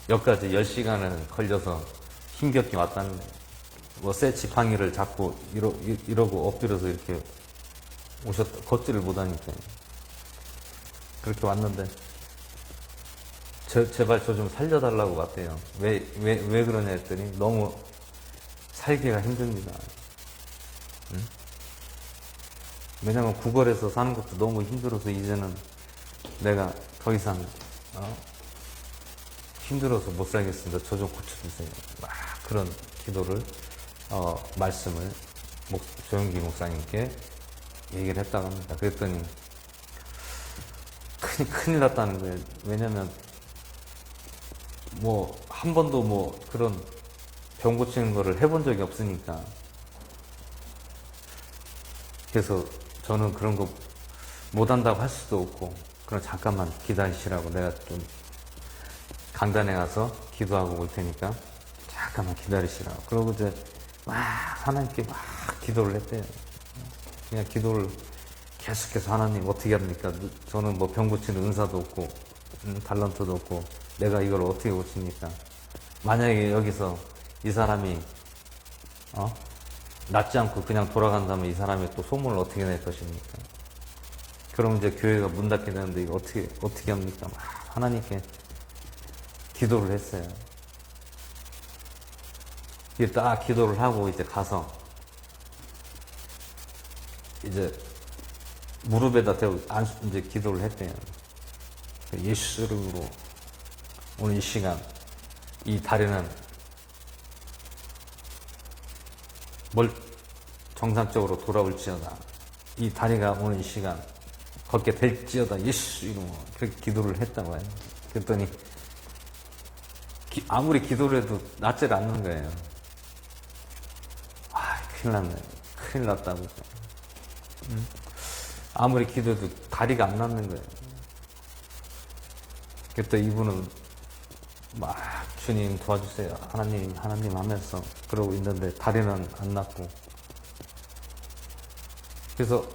여기까지 10시간을 걸려서 힘겹게 왔다는 거예요. 뭐 새 지팡이를 잡고 이러고 엎드려서 이렇게 걷지를 못하니까 그렇게 왔는데, 제발 저 좀 살려달라고 왔대요. 왜 그러냐 했더니 너무 살기가 힘듭니다. 응? 왜냐면 구걸에서 사는 것도 너무 힘들어서 이제는 내가 더 이상 힘들어서 못 살겠습니다. 저 좀 고쳐주세요. 막 그런 기도를 말씀을 조영기 목사님께 얘기를 했다고 합니다. 그랬더니 큰일 났다는 거예요. 왜냐면 뭐 한 번도 뭐 그런 병 고치는 거를 해본 적이 없으니까. 그래서 저는 그런 거 못한다고 할 수도 없고, 그럼 잠깐만 기다리시라고, 내가 좀 강단에 가서 기도하고 올 테니까 잠깐만 기다리시라고. 그러고 이제 막 하나님께 막 기도를 했대요. 그냥 기도를 계속해서, 하나님 어떻게 합니까? 저는 뭐 병 고치는 은사도 없고 달란트도 없고 내가 이걸 어떻게 고칩니까? 만약에 여기서 이 사람이 낫지 않고 그냥 돌아간다면 이 사람이 또 소문을 어떻게 낼 것입니까? 그럼 이제 교회가 문 닫게 되는데 이거 어떻게 합니까? 막 하나님께 기도를 했어요. 이게 딱 기도를 하고 이제 가서 이제 무릎에다 대고 이제 기도를 했대요. 예수 이름으로 오늘 이 시간 이 다리는 정상적으로 돌아올지어다. 이 다리가 오늘 이 시간 걷게 될지어다. 예수 이름으로. 그렇게 기도를 했다고 해요. 그랬더니 아무리 기도를 해도 낫질 않는 거예요. 큰일 났네. 큰일 났다고. 응? 아무리 기도해도 다리가 안 낫는 거예요. 그때 이분은 막 주님 도와주세요. 하나님 하면서 그러고 있는데 다리는 안 낫고. 그래서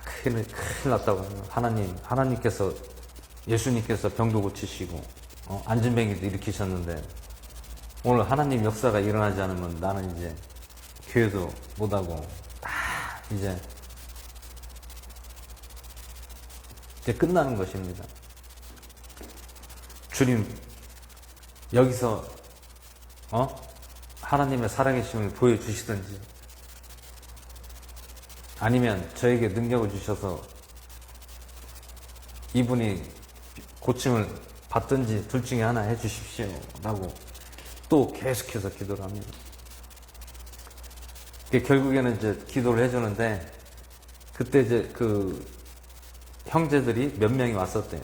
큰일 났다고. 하나님께서 예수님께서 병도 고치시고 안진뱅이도 일으키셨는데 오늘 하나님 역사가 일어나지 않으면 나는 이제 교회도 못하고 이제 끝나는 것입니다. 주님 여기서 하나님의 살아계심을 보여주시든지 아니면 저에게 능력을 주셔서 이분이 고침을 받든지 둘 중에 하나 해주십시오 라고 또 계속해서 기도를 합니다. 결국에는 이제 기도를 해주는데, 그때 이제 그 형제들이 몇 명이 왔었대요.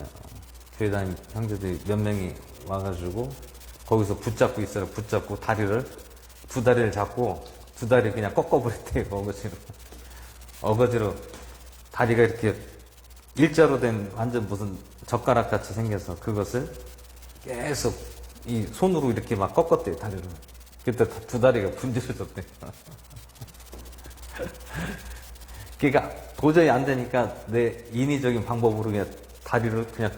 교회 다니는 형제들이 몇 명이 와가지고 거기서 붙잡고 있어요. 붙잡고 두 다리를 잡고 두 다리를 그냥 꺾어버렸대요. 어거지로 다리가 이렇게 일자로 된 완전 무슨 젓가락 같이 생겨서 그것을 계속 이 손으로 이렇게 막 꺾었대요. 다리를. 그때 두 다리가 분질러졌대요. 그러니까 도저히 안 되니까 내 인위적인 방법으로 그냥 다리를 그냥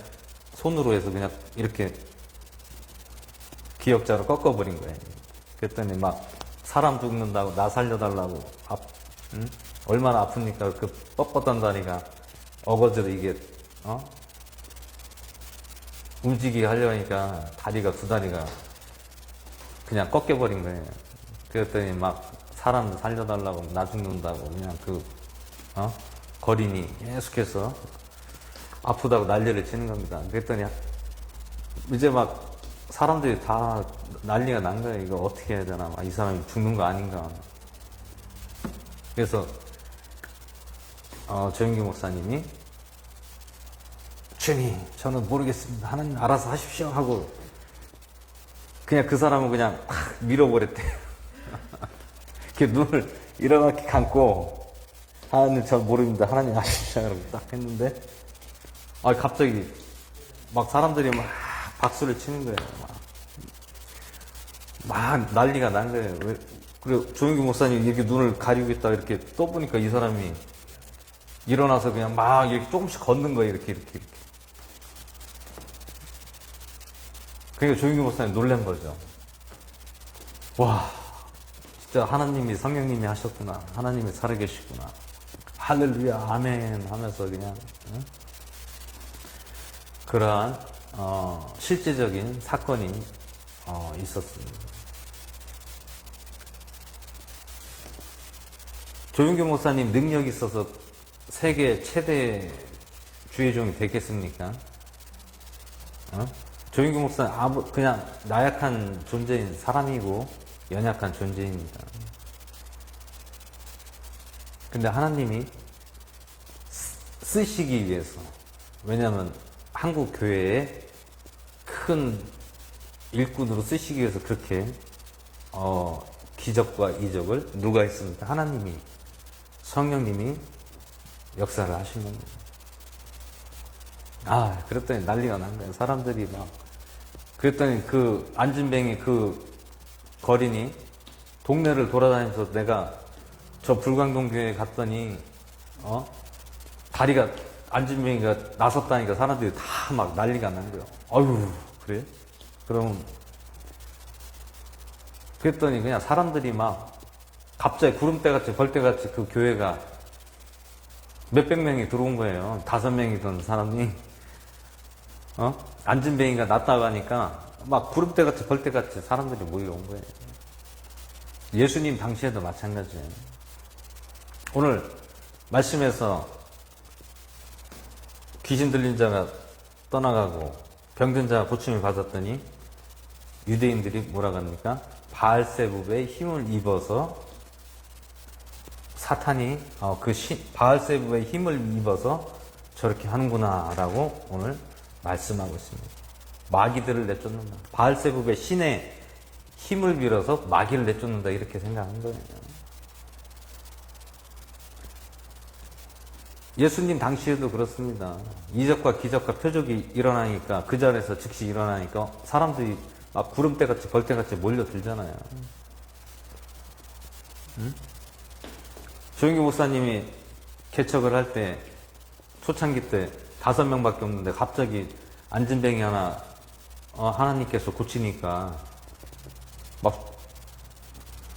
손으로 해서 그냥 이렇게 기역자로 꺾어버린 거예요. 그랬더니 막 사람 죽는다고 나 살려달라고 응? 얼마나 아프니까 그 뻣뻣한 다리가 어거지로 이게 움직이게 하려니까 다리가 두 다리가 그냥 꺾여버린 거예요. 그랬더니 막 사람 살려달라고 나 죽는다고 그냥 거린이 계속해서 아프다고 난리를 치는 겁니다. 그랬더니 이제 막 사람들이 다 난리가 난 거예요. 이거 어떻게 해야 되나, 이 사람이 죽는 거 아닌가. 그래서 조영기 목사님이 주님 저는 모르겠습니다, 하나님 알아서 하십시오 하고 그냥 그 사람은 그냥 확 밀어버렸대요. 이렇게 눈을 이렇게 감고 하나님 저 모릅니다, 하나님 아십시오 라고 딱 했는데 갑자기 막 사람들이 막 박수를 치는 거예요. 막 난리가 난 거예요. 그리고 조영기 목사님이 이렇게 눈을 가리고 있다 이렇게 떠보니까 이 사람이 일어나서 그냥 막 이렇게 조금씩 걷는 거예요. 이렇게. 그러니까 조영기 목사님 놀란 거죠. 와, 진짜 하나님이 성령님이 하셨구나. 하나님이 살아계시구나. 할렐루야, 아멘 하면서 그냥 그러한 실제적인 사건이 있었습니다. 조윤규 목사님 능력이 있어서 세계 최대 주의종이 되겠습니까? 조윤규 목사님 그냥 나약한 존재인 사람이고 연약한 존재입니다. 근데 하나님이 쓰시기 위해서, 왜냐하면 한국 교회에 큰 일꾼으로 쓰시기 위해서 그렇게 기적과 이적을 누가 했습니까? 하나님이, 성령님이 역사를 하신 겁니다. 그랬더니 난리가 난 거예요. 사람들이 막. 그랬더니 그 안진뱅이 그 거린이 동네를 돌아다니면서 내가 저 불광동 교회에 갔더니 다리가, 안진뱅이가 나섰다니까 사람들이 다 막 난리가 난 거예요. 아유, 그래? 그럼 그랬더니 그냥 사람들이 막 갑자기 구름대같이 벌떼같이 그 교회가 몇백 명이 들어온 거예요. 5명이던 사람이 안진뱅이가 났다고 하니까 막 구름대같이 벌떼같이 사람들이 몰려온 거예요. 예수님 당시에도 마찬가지예요. 오늘 말씀에서 귀신 들린 자가 떠나가고 병든 자가 고침을 받았더니 유대인들이 뭐라고 합니까? 바알세붑의 힘을 입어서 사탄이 바알세붑의 힘을 입어서 저렇게 하는구나 라고 오늘 말씀하고 있습니다. 마귀들을 내쫓는다. 바알세붑의 신의 힘을 빌어서 마귀를 내쫓는다, 이렇게 생각한 거예요. 예수님 당시에도 그렇습니다. 이적과 기적과 표적이 일어나니까, 그 자리에서 즉시 일어나니까 사람들이 막 구름대같이 벌떼같이 몰려들잖아요. 조영기 목사님이 개척을 할 때, 초창기 때 5명밖에 없는데 갑자기 안진뱅이 하나 하나님께서 고치니까 막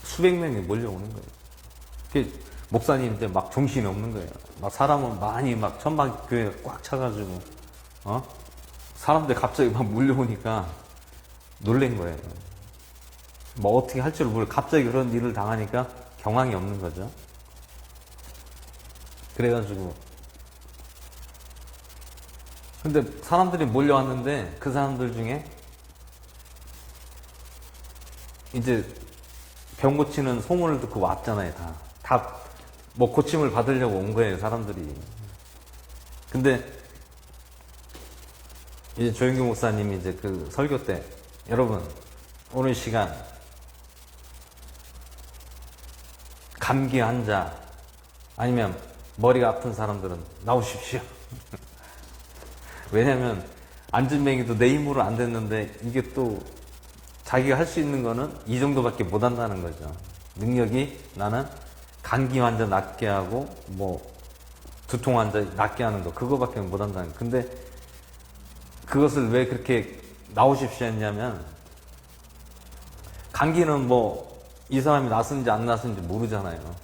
수백 명이 몰려오는 거예요. 목사님인데 막 정신이 없는 거예요. 막 사람은 많이 막 천막교회가 꽉 차가지고 사람들 갑자기 막 몰려오니까 놀란 거예요. 뭐 어떻게 할 줄 모르고 갑자기 그런 일을 당하니까 경황이 없는 거죠. 그래가지고 근데 사람들이 몰려왔는데 그 사람들 중에 이제 병 고치는 소문을 듣고 왔잖아요. 다 뭐 고침을 받으려고 온 거예요, 사람들이. 근데 이제 조영규 목사님이 이제 그 설교 때, 여러분 오늘 시간 감기 환자 아니면 머리가 아픈 사람들은 나오십시오. 왜냐면 안진뱅이도 내 힘으로 안 됐는데 이게 또 자기가 할 수 있는 거는 이 정도밖에 못 한다는 거죠. 능력이 나는 감기 환자 낫게 하고 뭐 두통 환자 낫게 하는 거 그거밖에 못 한다는 거. 근데 그것을 왜 그렇게 나오십시오 했냐면, 감기는 뭐 이 사람이 낫은지 안 낫은지 모르잖아요.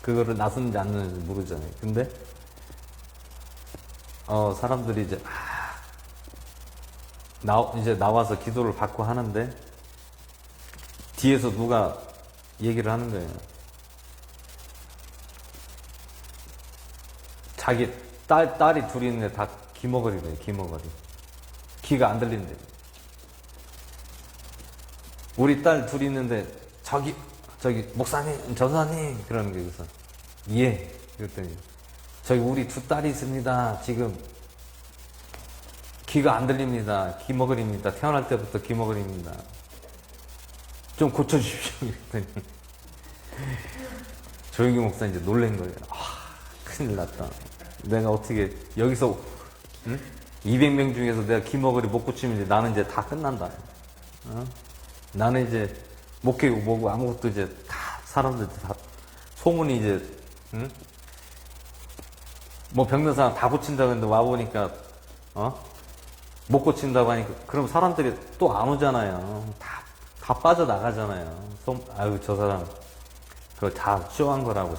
그거를 낫은지 안 낫은지 모르잖아요. 근데 사람들이 이제 나와서 기도를 받고 하는데 뒤에서 누가 얘기를 하는 거예요. 자기 딸이 둘이 있는데 다 기머거리래요. 기머거리. 귀가 안 들린대요. 우리 딸 둘이 있는데 저기 목사님, 전사님 그러는 게 그래서 예. 그랬더니 저기 우리 두 딸이 있습니다. 지금 귀가 안 들립니다. 기머거립니다. 태어날 때부터 기머거립니다. 좀 고쳐주십시오. 그랬더니 조영규 목사 이제 놀란 거예요. 큰일 났다. 내가 어떻게 여기서 200명 중에서 내가 기머거리 못 고치면 이제 나는 이제 다 끝난다. 나는 이제 목회고 뭐고 아무것도 이제 다 사람들 다 소문이 이제 뭐 병든 사람 다 고친다고 했는데 와보니까 못 고친다고 하니까 그럼 사람들이 또 안 오잖아요. 다 빠져나가잖아요. 아유 저 사람 그거 다 쇼한 거라고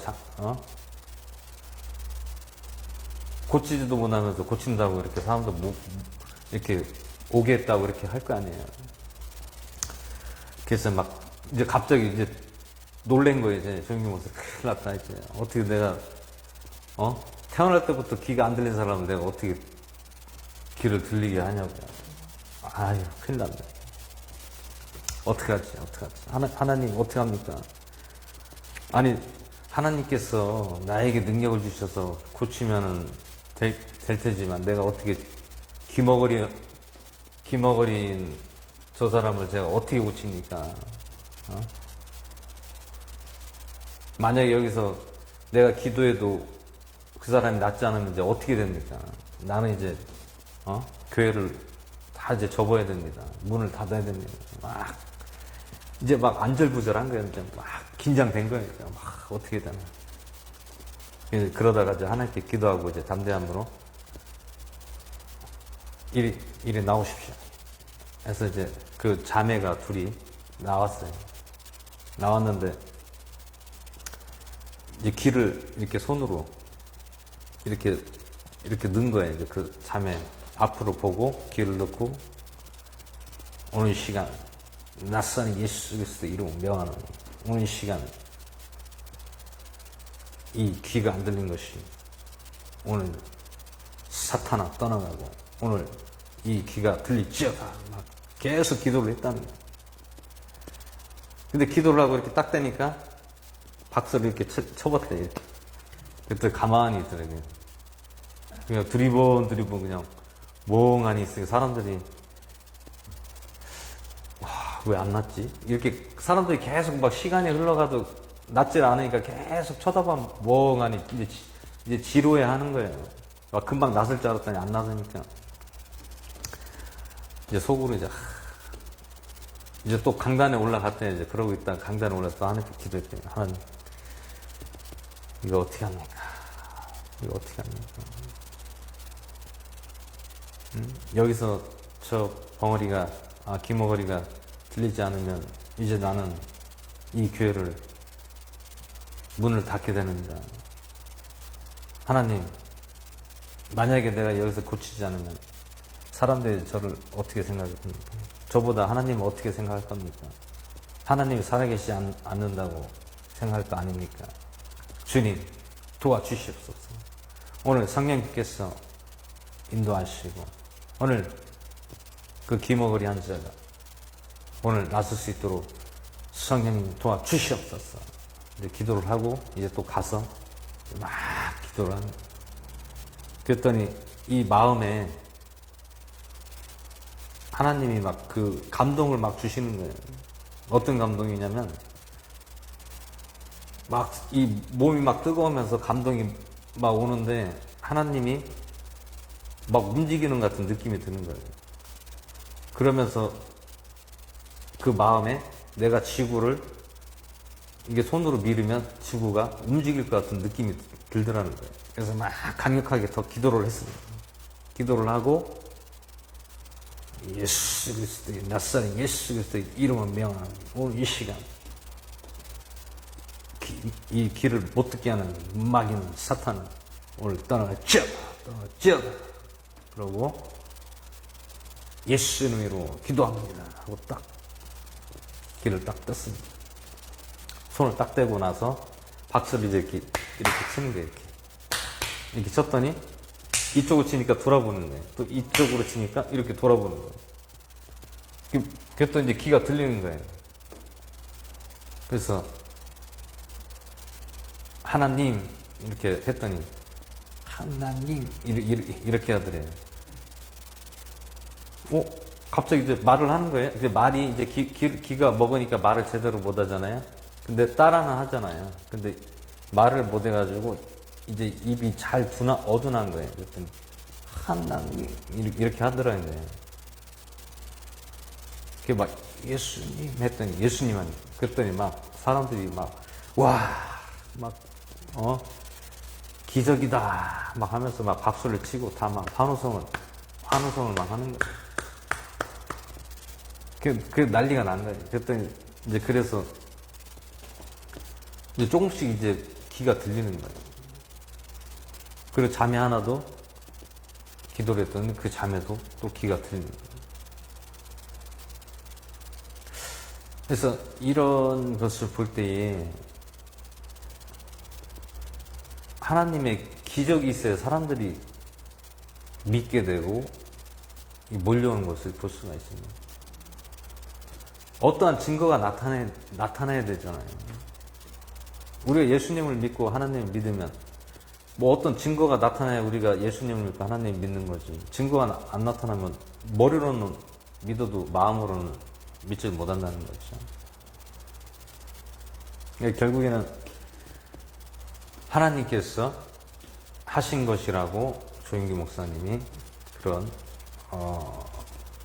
고치지도 못하면서 고친다고 이렇게 사람들 이렇게 오게 했다고 이렇게 할 거 아니에요. 그래서 막 이제 갑자기 이제 놀란 거예요. 이제 조영규 목사 큰일 났다 이제 어떻게 내가 태어날 때부터 귀가 안 들린 사람을 내가 어떻게 귀를 들리게 하냐고요. 아유 큰일 났네. 어떡하지? 하나님 어떻게 합니까? 아니 하나님께서 나에게 능력을 주셔서 고치면은 될 테지만 내가 어떻게 기머거린 저 사람을 제가 어떻게 고칩니까? 만약에 여기서 내가 기도해도 그 사람이 낫지 않으면 이제 어떻게 됩니까? 나는 이제 교회를 다 이제 접어야 됩니다. 문을 닫아야 됩니다. 이제 막 안절부절한 거예요. 이제 막 긴장된 거예요. 막 어떻게 되나. 그러다가 이제 하나님께 기도하고 이제 담대함으로 이리 나오십시오. 그래서 이제 그 자매가 둘이 나왔어요. 나왔는데 이제 귀를 이렇게 손으로 이렇게 넣은 거예요. 이제 그 자매 앞으로 보고 귀를 넣고 오늘 시간 낯선 예수 그리스도 이름 명하노니 오늘 시간 이 귀가 안 들린 것이 오늘 사탄아 떠나가고 오늘 이 귀가 들릴지어다 막 계속 기도를 했다는 거예요. 근데 기도를 하고 이렇게 딱 대니까 박수를 이렇게 쳐봤대 이렇게. 그때 가만히 있더라고요. 그냥 두리번 그냥 멍하니 있으니까 사람들이 왜 안 났지? 이렇게 사람들이 계속 막 시간이 흘러가도 낫질 않으니까 계속 쳐다보면 멍하니 이제 지루해 하는 거예요. 막 금방 낫을 줄 알았더니 안 낫으니까 이제 속으로 이제 또 강단에 올라갔더니 이제 그러고 있다가 강단에 올라서 또 하나님께 기도했더니 하나님 이거 어떻게 합니까? 이거 어떻게 합니까? 여기서 저 벙어리가 기머거리가 들리지 않으면 이제 나는 이 교회를 문을 닫게 됩니다. 하나님 만약에 내가 여기서 고치지 않으면 사람들이 저를 어떻게 생각할 겁니까? 저보다 하나님은 어떻게 생각할 겁니까? 하나님이 살아계시지 않는다고 생각할 거 아닙니까? 주님 도와주시옵소서. 오늘 성령님께서 인도하시고 오늘 그 기머거리 환자가 오늘 나설 수 있도록 성령님 도와주시옵소서. 이제 기도를 하고 이제 또 가서 막 기도를 하는. 그랬더니 이 마음에 하나님이 막 그 감동을 막 주시는 거예요. 어떤 감동이냐면 막 이 몸이 막 뜨거우면서 감동이 막 오는데 하나님이 막 움직이는 것 같은 느낌이 드는 거예요. 그러면서 그 마음에 내가 지구를 이게 손으로 밀으면 지구가 움직일 것 같은 느낌이 들더라는 거예요. 그래서 막 강력하게 더 기도를 했습니다. 기도를 하고 예수 그리스도의 낯선 예수 그리스도의 이름을 명하는 오늘 이 시간 이 길을 못 듣게 하는 마귀는 사탄은 오늘 떠나가지어다 그러고 예수 이름으로 기도합니다 하고 딱 길을 딱 떴습니다. 손을 딱 떼고 나서 박수를 이제 이렇게 치는 거예요. 이렇게 쳤더니 이쪽으로 치니까 돌아보는 거예요. 또 이쪽으로 치니까 이렇게 돌아보는 거예요. 그랬더니 이제 귀가 들리는 거예요. 그래서 하나님 이렇게 했더니 하나님 이렇게 하더래요. 갑자기 이제 말을 하는 거예요. 이제 말이 이제 귀가 먹으니까 말을 제대로 못 하잖아요. 근데 따라는 하잖아요. 근데 말을 못 해가지고 이제 입이 잘 어둔한 거예요. 그랬더니 하나님 이렇게 하더라고요. 그게 막 예수님 했더니 예수님 그랬더니 막 사람들이 기적이다 막 하면서 막 박수를 치고 다 막 환호성을 막 하는 거예요. 그 난리가 난 거예요. 그랬더니 이제 그래서 이제 조금씩 이제 귀가 들리는 거예요. 그리고 잠이 하나도 기도를 했더니 그 잠에도 또 귀가 들리는 거예요. 그래서 이런 것을 볼 때에 하나님의 기적이 있어야 사람들이 믿게 되고 몰려오는 것을 볼 수가 있습니다. 어떠한 증거가 나타나야 되잖아요. 우리가 예수님을 믿고 하나님을 믿으면 뭐 어떤 증거가 나타나야 우리가 예수님을 믿고 하나님을 믿는 거지. 증거가 안 나타나면 머리로는 믿어도 마음으로는 믿지 못한다는 거죠. 결국에는 하나님께서 하신 것이라고 조인기 목사님이 그런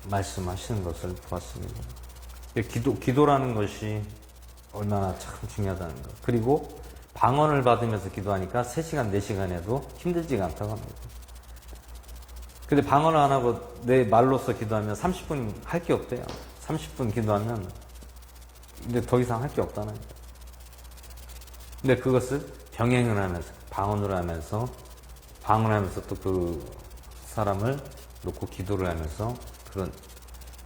말씀하시는 것을 보았습니다. 기도라는 것이 얼마나 참 중요하다는 것. 그리고 방언을 받으면서 기도하니까 3시간, 4시간에도 힘들지가 않다고 합니다. 근데 방언을 안 하고 내 말로써 기도하면 30분 할 게 없대요. 30분 기도하면 이제 더 이상 할 게 없다는 거예요. 근데 그것을 병행을 하면서 방언을 하면서 또 그 사람을 놓고 기도를 하면서 그런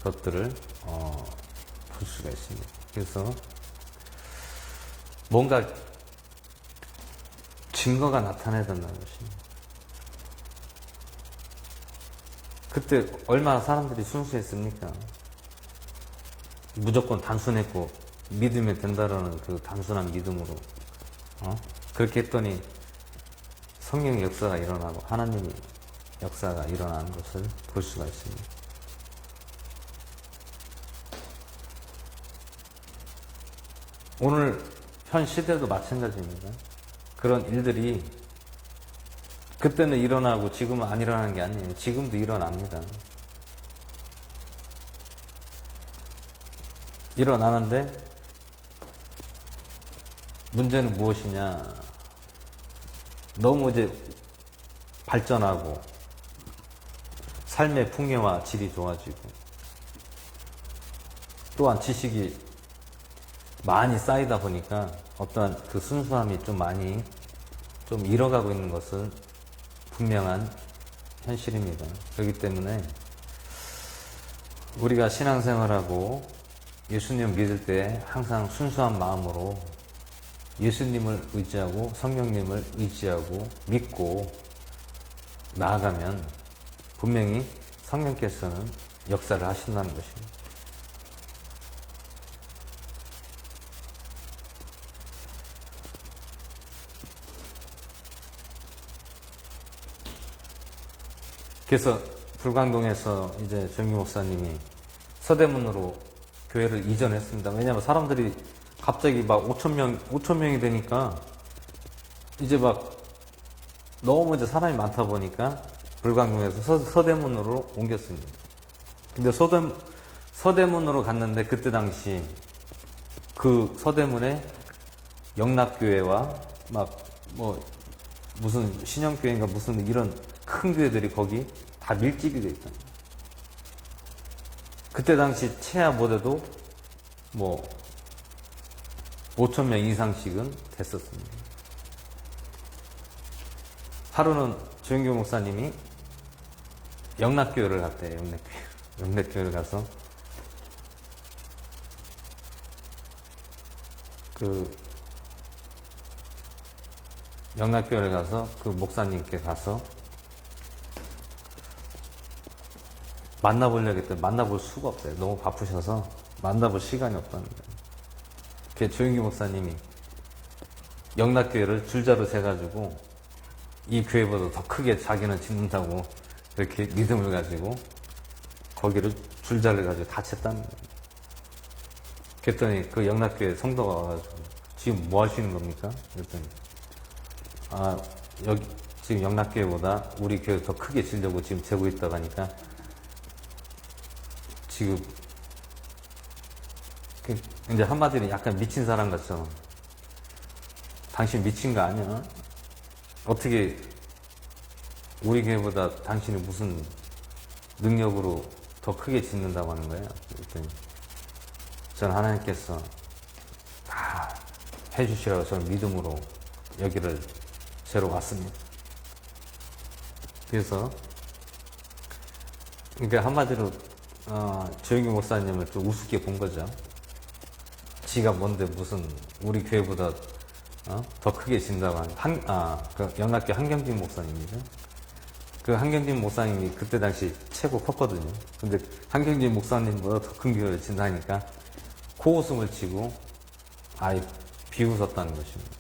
것들을 볼 수가 있습니다. 그래서 뭔가 증거가 나타나야 된다는 것입니다. 그때 얼마나 사람들이 순수했습니까? 무조건 단순했고 믿으면 된다라는 그 단순한 믿음으로 그렇게 했더니 성령의 역사가 일어나고 하나님의 역사가 일어나는 것을 볼 수가 있습니다. 오늘 현 시대도 마찬가지입니다. 그런 일들이 그때는 일어나고 지금은 안 일어나는 게 아니에요. 지금도 일어납니다. 일어나는데 문제는 무엇이냐? 너무 이제 발전하고 삶의 풍요와 질이 좋아지고 또한 지식이 많이 쌓이다 보니까 어떠한 그 순수함이 좀 많이 좀 잃어가고 있는 것은 분명한 현실입니다. 그렇기 때문에 우리가 신앙생활하고 예수님 믿을 때 항상 순수한 마음으로 예수님을 의지하고 성령님을 의지하고 믿고 나아가면 분명히 성령께서는 역사를 하신다는 것입니다. 그래서 불광동에서 이제 정규 목사님이 서대문으로 교회를 이전했습니다. 왜냐하면 사람들이 갑자기 막 5,000명이 되니까 이제 막 너무 이제 사람이 많다 보니까 불광동에서 서대문으로 옮겼습니다. 근데 서대문으로 갔는데 그때 당시 그 서대문에 영락교회와 막 뭐 무슨 신영교회인가 무슨 이런 큰 교회들이 거기 다 밀집이 돼 있다. 그때 당시 최하 모대도 뭐 5,000명 이상씩은 됐었습니다. 하루는 조영규 목사님이 영락교회를 갔대요. 영락교회를 가서 그 영락교회를 가서 그 목사님께 가서 만나보려고 했더니 만나볼 수가 없어요. 너무 바쁘셔서 만나볼 시간이 없다는 거예요. 그 조영규 목사님이 영락교회를 줄자로 세가지고 이 교회보다 더 크게 자기는 짓는다고 이렇게 믿음을 가지고 거기를 줄자를 가지고 다 쳤다는 거예요. 그랬더니 그 영락교회 성도가 와가지고 지금 뭐 하시는 겁니까? 그랬더니 여기 지금 영락교회보다 우리 교회 더 크게 지려고 지금 재고 있다고 하니까 지금 이제 한마디로 약간 미친 사람 같죠. 당신 미친 거 아니야? 어떻게 우리 교회보다 당신이 무슨 능력으로 더 크게 짓는다고 하는 거예요? 그랬더니 저는 하나님께서 다 해주시라고 저는 믿음으로 여기를 재러 왔습니다. 그래서 그러니까 한마디로 조영규 목사님을 좀 우습게 본 거죠. 지가 뭔데 무슨 우리 교회보다 더 크게 진다고 하는 그 영락교 한경진 목사님이죠. 그 한경진 목사님이 그때 당시 최고 컸거든요. 근데 한경진 목사님보다 더 큰 교회를 진다니까 코웃음을 치고 아예 비웃었다는 것입니다.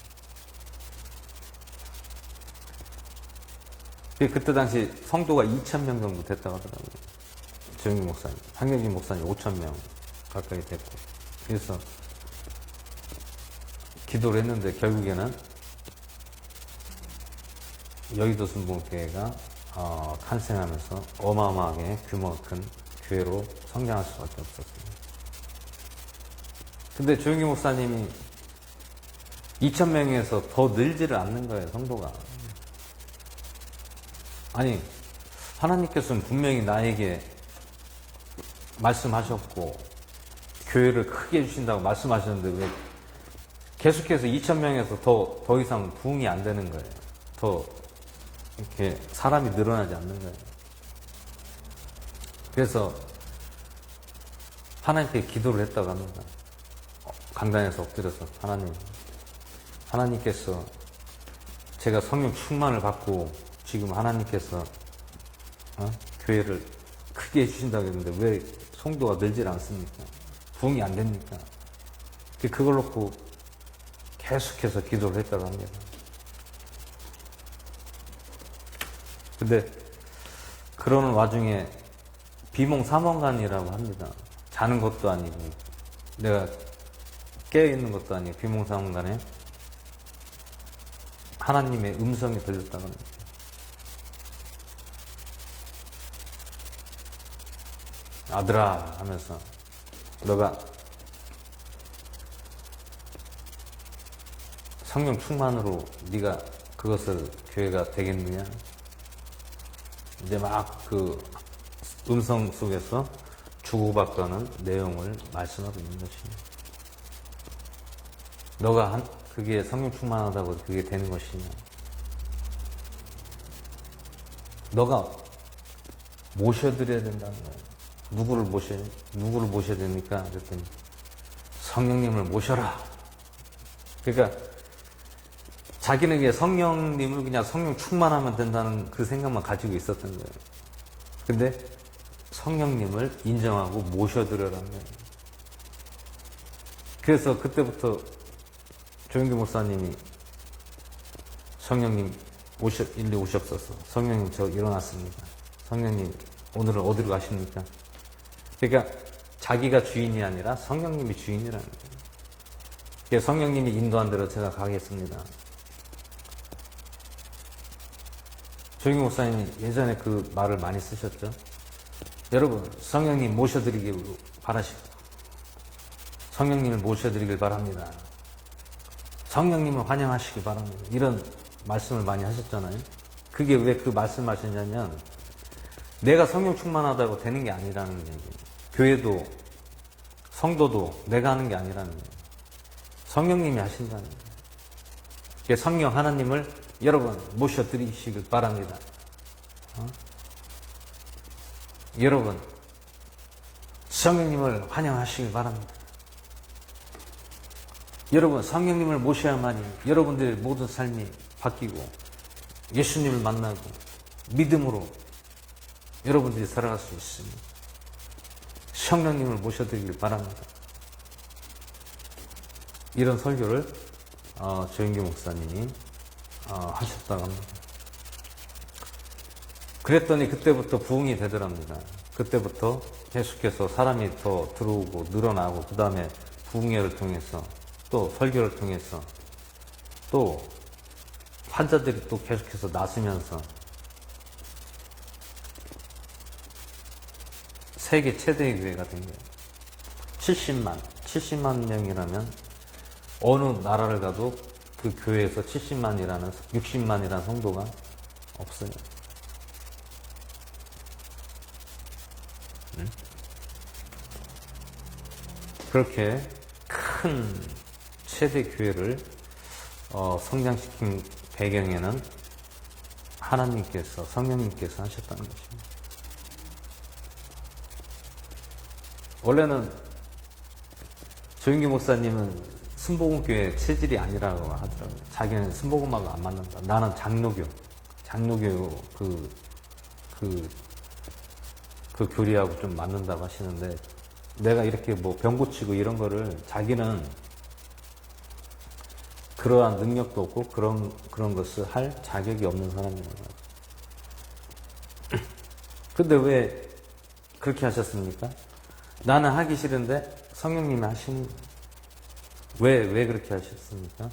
그때 당시 성도가 2,000명 정도 됐다고 하더라고요. 조영규 목사님, 한경진 목사님 5,000명 가까이 됐고. 그래서 기도를 했는데 결국에는 여의도 순복음교회가 탄생하면서 어마어마하게 규모가 큰 교회로 성장할 수밖에 없었습니다. 근데 조영규 목사님이 2,000명에서 더 늘지를 않는 거예요, 성도가. 아니, 하나님께서는 분명히 나에게 말씀하셨고 교회를 크게 해주신다고 말씀하셨는데 왜 계속해서 2,000명에서 더 이상 부흥이 안 되는 거예요. 더 이렇게 사람이 늘어나지 않는 거예요. 그래서 하나님께 기도를 했다고 합니다. 강단에서 엎드려서 하나님께서 제가 성령 충만을 받고 지금 하나님께서 교회를 크게 해주신다고 했는데 왜 성도가 늘질 않습니까? 부흥이 안 됩니까? 그걸 놓고 계속해서 기도를 했다고 합니다. 근데 그러는 와중에 비몽사몽간이라고 합니다. 자는 것도 아니고 내가 깨어있는 것도 아니고 비몽사몽간에 하나님의 음성이 들렸다고 합니다. 아들아 하면서 너가 성령 충만으로 네가 그것을 교회가 되겠느냐? 이제 막 그 음성 속에서 주고받고하는 내용을 말씀하고 있는 것입니다. 너가 그게 성령 충만하다고 그게 되는 것이냐? 너가 모셔드려야 된다는 거예요. 누구를 모셔야 됩니까? 그랬더니 성령님을 모셔라. 그러니까 자기는 그냥 성령님을 그냥 성령 충만하면 된다는 그 생각만 가지고 있었던 거예요. 근데 성령님을 인정하고 모셔드려라는 거예요. 그래서 그때부터 조영규 목사님이 성령님 일리 오셨어서 성령님 저 일어났습니다. 성령님 오늘은 어디로 가십니까? 그러니까 자기가 주인이 아니라 성령님이 주인이라는 거예요. 그래서 성령님이 인도한 대로 제가 가겠습니다. 조영규 목사님이 예전에 그 말을 많이 쓰셨죠. 여러분 성령님 모셔드리길 바라시고 성령님을 모셔드리길 바랍니다. 성령님을 환영하시기 바랍니다. 이런 말씀을 많이 하셨잖아요. 그게 왜 그 말씀하셨냐면 내가 성령 충만하다고 되는 게 아니라는 얘기예요. 교회도 성도도 내가 하는 게 아니라는 거예요. 성령님이 하신다는 거예요. 그래서 성령 하나님을 여러분 모셔드리시길 바랍니다. 여러분 성령님을 환영하시길 바랍니다. 여러분 성령님을 모셔야만이 여러분들의 모든 삶이 바뀌고 예수님을 만나고 믿음으로 여러분들이 살아갈 수 있습니다. 성령님을 모셔드리길 바랍니다. 이런 설교를 조영규 목사님이 하셨다고 합니다. 그랬더니 그때부터 부흥이 되더랍니다. 그때부터 계속해서 사람이 더 들어오고 늘어나고 그 다음에 부흥회를 통해서 또 설교를 통해서 또 환자들이 또 계속해서 나서면서 세계 최대의 교회가 된 거예요. 70만 명이라면 어느 나라를 가도 그 교회에서 60만이라는 성도가 없어요. 그렇게 큰 최대 교회를 성장시킨 배경에는 하나님께서 성령님께서 하셨다는 것입니다. 원래는 조영규 목사님은 순복음교회 체질이 아니라고 하더라고요. 자기는 순복음하고 안 맞는다. 나는 장로교 그 교리하고 좀 맞는다고 하시는데 내가 이렇게 뭐 병 고치고 이런 거를 자기는 그러한 능력도 없고 그런 것을 할 자격이 없는 사람이라고 하죠. 근데 왜 그렇게 하셨습니까? 나는 하기 싫은데 성령님이 하시는 왜 그렇게 하셨습니까?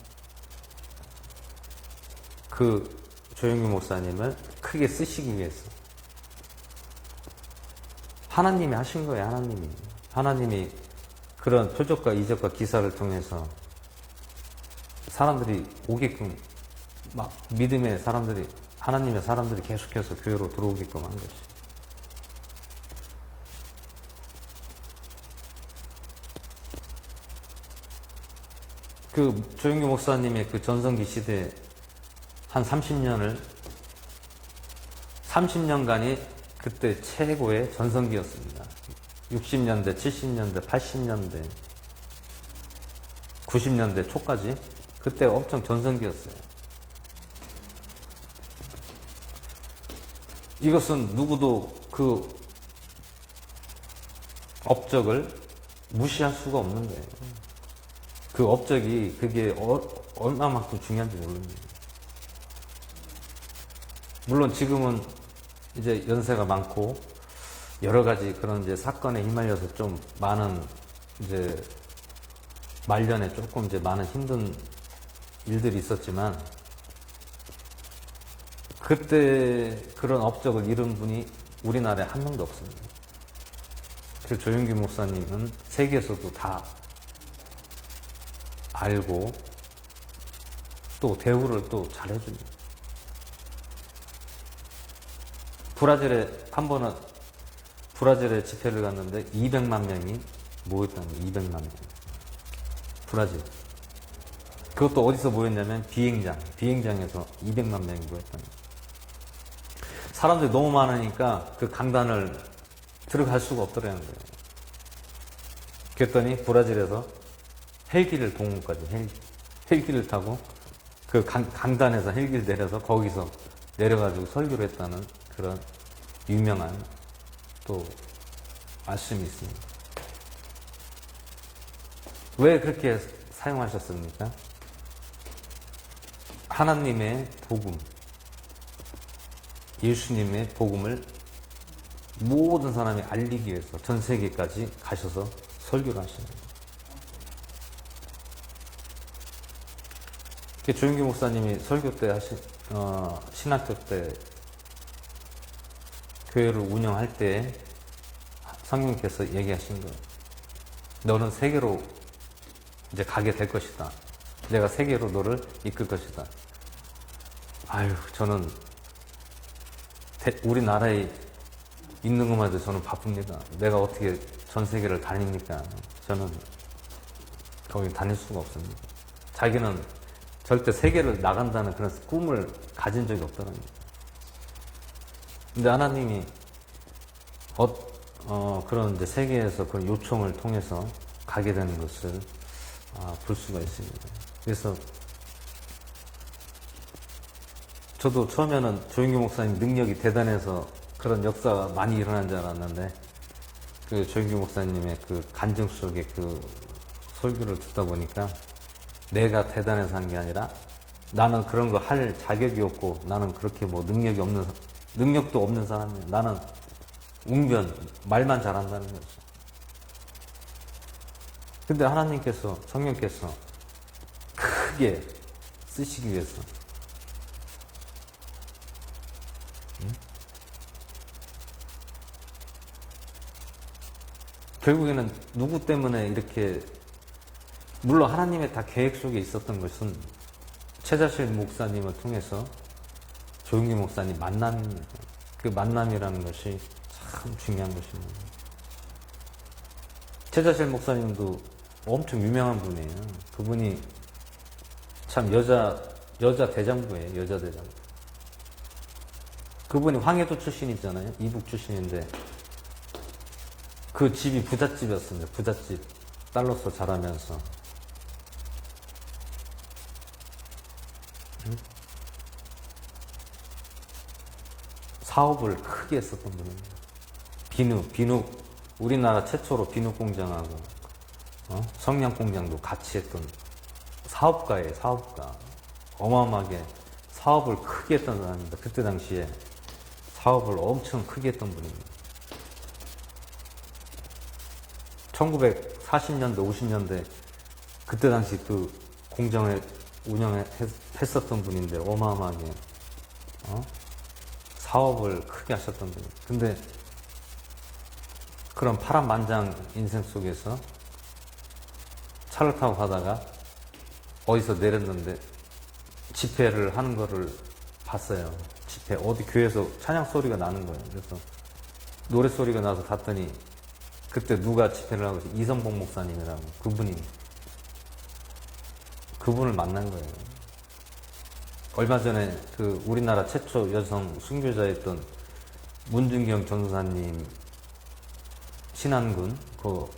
그 조영규 목사님을 크게 쓰시기 위해서 하나님이 하신 거예요. 하나님이 그런 표적과 이적과 기사를 통해서 사람들이 오게끔 막 믿음의 사람들이 하나님의 사람들이 계속해서 교회로 들어오게끔 한 것이. 그 조영규 목사님의 그 전성기 시대 한 30년간이 그때 최고의 전성기였습니다. 60년대, 70년대, 80년대, 90년대 초까지 그때 엄청 전성기였어요. 이것은 누구도 그 업적을 무시할 수가 없는 거예요. 그 업적이 그게 얼마만큼 중요한지 모릅니다. 물론 지금은 이제 연세가 많고 여러 가지 그런 이제 사건에 휘말려서 좀 많은 이제 말년에 조금 이제 많은 힘든 일들이 있었지만 그때 그런 업적을 이룬 분이 우리나라에 한 명도 없습니다. 그 조영규 목사님은 세계에서도 다 알고 또 대우를 또 잘해줍니다. 브라질에 집회를 갔는데 200만 명이 모였다는 거예요. 200만 명. 브라질. 그것도 어디서 모였냐면 비행장에서 200만 명이 모였다는 거예요. 사람들이 너무 많으니까 그 강단을 들어갈 수가 없더라는 거예요. 그랬더니 브라질에서 헬기를 동원까지 헬기를 타고 그 강단에서 헬기를 내려서 거기서 내려가지고 설교를 했다는 그런 유명한 또 말씀이 있습니다. 왜 그렇게 사용하셨습니까? 하나님의 복음, 예수님의 복음을 모든 사람이 알리기 위해서 전 세계까지 가셔서 설교를 하십니다. 조윤기 목사님이 설교 때 신학교 때 교회를 운영할 때 성령께서 얘기하신 거예요. 너는 세계로 이제 가게 될 것이다. 내가 세계로 너를 이끌 것이다. 아유, 저는 우리나라에 있는 것만 해도 저는 바쁩니다. 내가 어떻게 전 세계를 다닙니까? 저는 거기 다닐 수가 없습니다. 자기는 절대 세계를 나간다는 그런 꿈을 가진 적이 없다는 거예요. 근데 하나님이 그런 이제 세계에서 그런 요청을 통해서 가게 되는 것을 볼 수가 있습니다. 그래서 저도 처음에는 조윤기 목사님 능력이 대단해서 그런 역사가 많이 일어난 줄 알았는데 그 조윤기 목사님의 그 간증 속에 그 설교를 듣다 보니까 내가 대단해서 한 게 아니라 나는 그런 거 할 자격이 없고 나는 그렇게 뭐 능력도 없는 사람이야. 나는 웅변, 말만 잘한다는 거죠. 근데 하나님께서, 성령께서 크게 쓰시기 위해서 결국에는 누구 때문에 이렇게, 물론 하나님의 다 계획 속에 있었던 것은 최자실 목사님을 통해서 조윤기 목사님 만남입니다. 그 만남이라는 것이 참 중요한 것입니다. 최자실 목사님도 엄청 유명한 분이에요. 그분이 참 여자 대장부예요. 여자 대장부. 그분이 황해도 출신이잖아요. 이북 출신인데 그 집이 부잣집이었습니다. 부잣집. 딸로서 자라면서. 사업을 크게 했었던 분입니다. 비누, 우리나라 최초로 비누 공장하고, 성냥 공장도 같이 했던 사업가예요, 사업가. 어마어마하게 사업을 크게 했던 사람입니다. 그때 당시에 사업을 엄청 크게 했던 분입니다. 1940년대, 50년대, 그때 당시 그 공장을 운영했었던 분인데, 어마어마하게, 사업을 크게 하셨던 분이에요. 근데, 그런 파란만장 인생 속에서 차를 타고 가다가 어디서 내렸는데, 집회를 하는 거를 봤어요. 집회, 어디 교회에서 찬양 소리가 나는 거예요. 그래서 노래 소리가 나서 갔더니, 그때 누가 집회를 하고 있어요? 이성복 목사님이라고 그분을 만난 거예요. 얼마 전에 그 우리나라 최초 여성 순교자였던 문준경 전도사님 신안군 그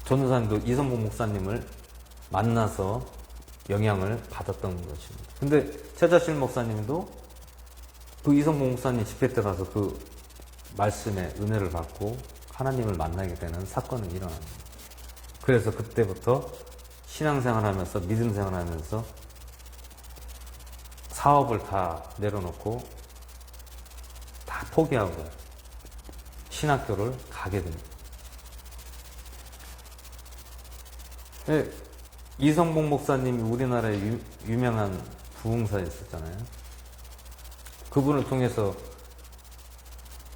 전도사님도 이성복 목사님을 만나서 영향을 받았던 것입니다. 근데 최자실 목사님도 그 이성복 목사님 집회 때 가서 그 말씀에 은혜를 받고 하나님을 만나게 되는 사건이 일어납니다. 그래서 그때부터 신앙생활 하면서 믿음 생활 하면서 사업을 다 내려놓고 다 포기하고 신학교를 가게 됩니다. 네, 이성복 목사님이 우리나라에 유명한 부흥사였었잖아요. 그분을 통해서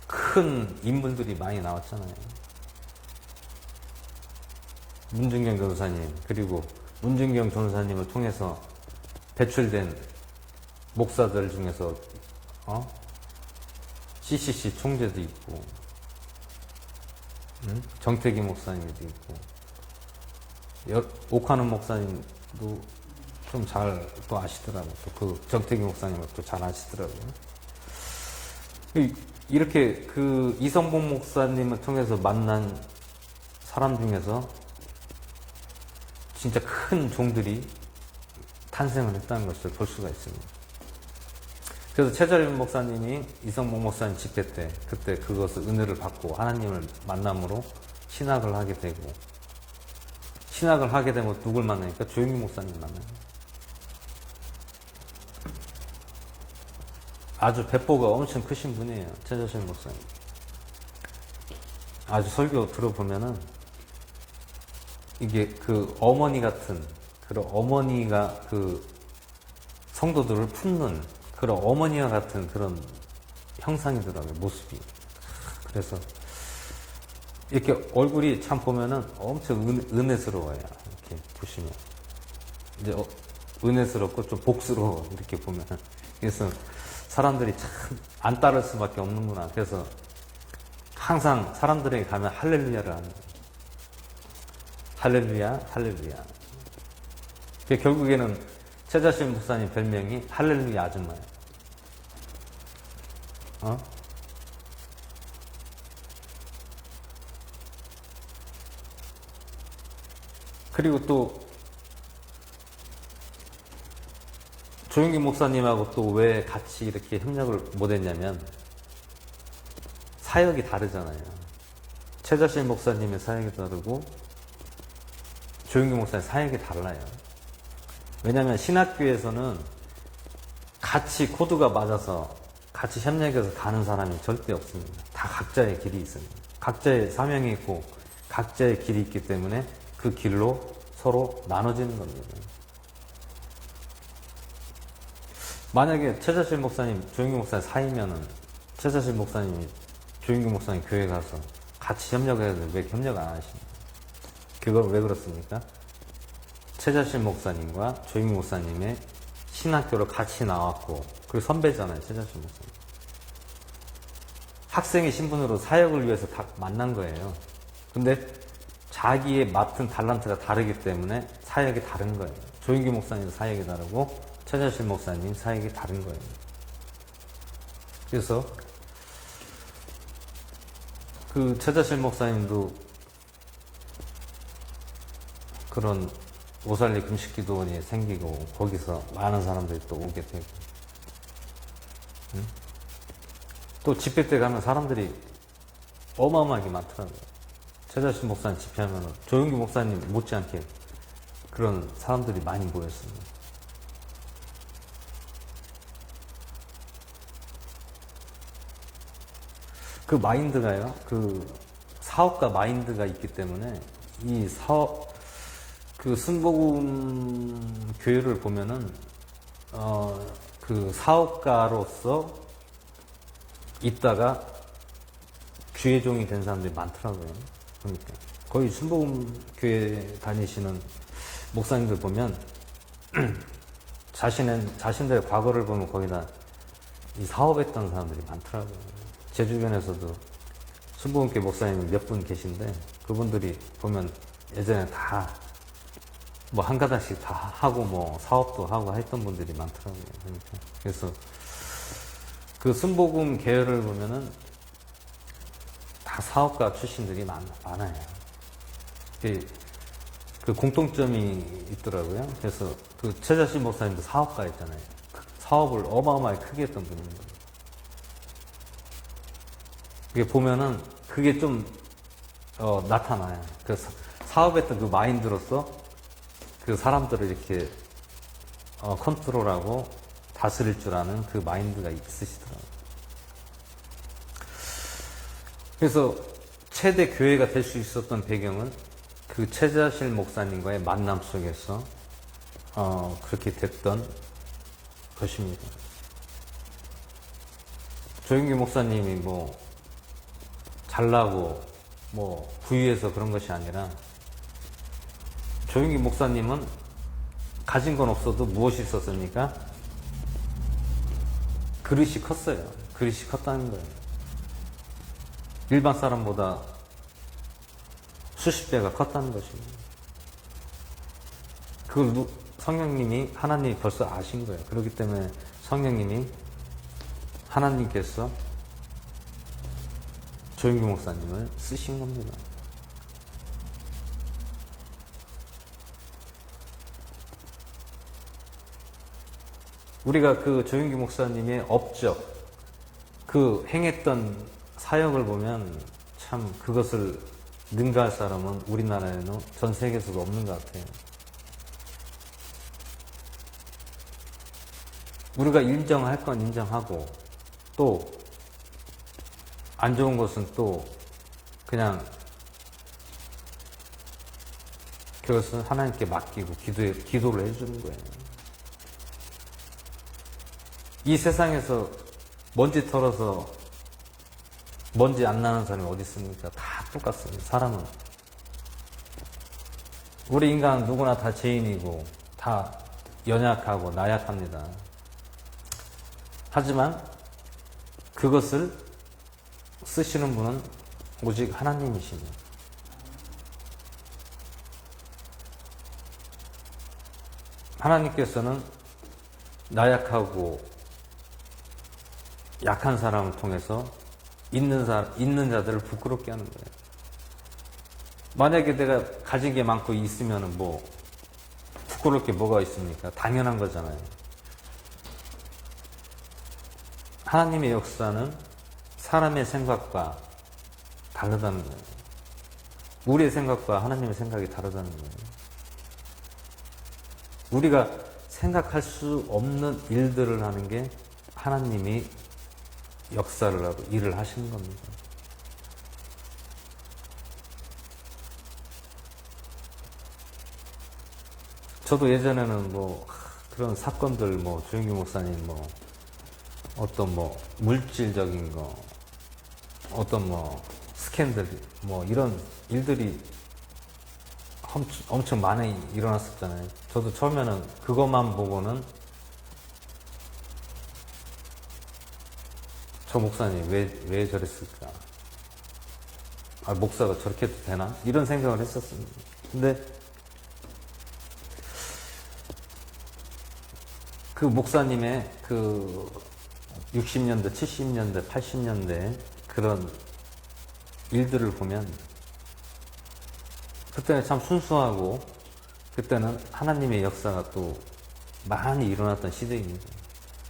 큰 인물들이 많이 나왔잖아요. 문준경 전도사님, 그리고 문준경 전도사님을 통해서 배출된 목사들 중에서 CCC 총재도 있고, 정태기 목사님도 있고, 옥하는 목사님도 좀 잘 또 아시더라고요. 또 그 정태기 목사님을 또 잘 아시더라고요. 이렇게 그 이성복 목사님을 통해서 만난 사람 중에서 진짜 큰 종들이 탄생을 했다는 것을 볼 수가 있습니다. 그래서 최자림 목사님이 이성목 목사님 집회 때 그때 그것을 은혜를 받고 하나님을 만남으로 신학을 하게 되고, 신학을 하게 되면 누굴 만나니까 조영기 목사님 만나요. 아주 배포가 엄청 크신 분이에요, 최자림 목사님. 아주 설교 들어보면은 이게 그 어머니 같은, 그런 어머니가 그 성도들을 품는 그런 어머니와 같은 그런 형상이더라고요, 모습이. 그래서 이렇게 얼굴이 참 보면은 엄청 은혜스러워요. 이렇게 보시면 이제 은혜스럽고 좀 복스러워, 이렇게 보면. 그래서 사람들이 참 안 따를 수밖에 없는구나. 그래서 항상 사람들에게 가면 할렐루야를 하는 거예요. 할렐루야, 할렐루야. 결국에는 최자신 목사님 별명이 할렐루야 아줌마예요. 그리고 또 조영기 목사님하고 또 왜 같이 이렇게 협력을 못했냐면 사역이 다르잖아요. 최자신 목사님의 사역이 다르고 조영기 목사님 사역이 달라요. 왜냐하면 신학교에서는 같이 코드가 맞아서 같이 협력해서 가는 사람이 절대 없습니다. 다 각자의 길이 있습니다. 각자의 사명이 있고 각자의 길이 있기 때문에 그 길로 서로 나눠지는 겁니다. 만약에 최자실 목사님, 조영기 목사님 사이면은 최자실 목사님이 조영기 목사님 교회 가서 같이 협력해야 되는데 왜 협력 안 하십니까? 그걸 왜 그렇습니까? 최자실 목사님과 조영기 목사님의 신학교를 같이 나왔고, 그리고 선배잖아요, 최자실 목사님. 학생의 신분으로 사역을 위해서 다 만난 거예요. 근데 자기의 맡은 달란트가 다르기 때문에 사역이 다른 거예요. 조영기 목사님 사역이 다르고 최자실 목사님 사역이 다른 거예요. 그래서 그 최자실 목사님도 그런 오살리 금식기도원이 생기고 거기서 많은 사람들이 또 오게 되고, 또 집회 때 가면 사람들이 어마어마하게 많더라고요. 최자실 목사님 집회하면 조영기 목사님 못지않게 그런 사람들이 많이 모였습니다. 그 마인드가요, 그 사업가 마인드가 있기 때문에 이 그 순복음 교회를 보면은 그 사업가로서 있다가 주의종이 된 사람들이 많더라고요. 그러니까 거의 순복음 교회 다니시는 목사님들 보면 자신들의 과거를 보면 거기다 이 사업했던 사람들이 많더라고요. 제 주변에서도 순복음교회 목사님 몇 분 계신데 그분들이 보면 예전에 다 뭐 한 가닥씩 다 하고 뭐 사업도 하고 했던 분들이 많더라고요. 그러니까 그래서 그 순복음 계열을 보면은 다 사업가 출신들이 많아요. 그 공통점이 있더라고요. 그래서 그 최자신 목사님도 사업가였잖아요. 사업을 어마어마하게 크게 했던 분입니다. 그게 보면은 그게 좀 나타나요. 그래서 사업했던 그 마인드로서 그 사람들을 이렇게 컨트롤하고 다스릴 줄 아는 그 마인드가 있으시더라고요. 그래서 최대 교회가 될 수 있었던 배경은 그 최자실 목사님과의 만남 속에서 그렇게 됐던 것입니다. 조영기 목사님이 뭐 잘나고 뭐 부유해서 그런 것이 아니라 조영기 목사님은 가진 건 없어도 무엇이 있었습니까? 그릇이 컸어요. 그릇이 컸다는 거예요. 일반 사람보다 수십 배가 컸다는 것입니다. 그걸 성령님이, 하나님이 벌써 아신 거예요. 그렇기 때문에 성령님이, 하나님께서 조영기 목사님을 쓰신 겁니다. 우리가 그 조윤기 목사님의 업적, 그 행했던 사역을 보면 참 그것을 능가할 사람은 우리나라에는 전 세계에서도 없는 것 같아요. 우리가 인정할 건 인정하고 또 안 좋은 것은 또 그냥 그것은 하나님께 맡기고 기도를 해주는 거예요. 이 세상에서 먼지 털어서 먼지 안 나는 사람이 어디 있습니까? 다 똑같습니다. 사람은. 우리 인간은 누구나 다 죄인이고 다 연약하고 나약합니다. 하지만 그것을 쓰시는 분은 오직 하나님이십니다. 하나님께서는 나약하고 약한 사람을 통해서 있는 자들을 부끄럽게 하는 거예요. 만약에 내가 가진 게 많고 있으면 뭐 부끄러울 게 뭐가 있습니까? 당연한 거잖아요. 하나님의 역사는 사람의 생각과 다르다는 거예요. 우리의 생각과 하나님의 생각이 다르다는 거예요. 우리가 생각할 수 없는 일들을 하는 게 하나님이 역사를 하고 일을 하시는 겁니다. 저도 예전에는 뭐 그런 사건들 뭐 조영기 목사님 뭐 어떤 뭐 물질적인 거 어떤 뭐 스캔들 뭐 이런 일들이 엄청 많이 일어났었잖아요. 저도 처음에는 그것만 보고는 저 목사님 왜 저랬을까? 아, 목사가 저렇게 해도 되나? 이런 생각을 했었습니다. 근데 그 목사님의 그 60년대, 70년대, 80년대 그런 일들을 보면 그때는 참 순수하고 그때는 하나님의 역사가 또 많이 일어났던 시대입니다.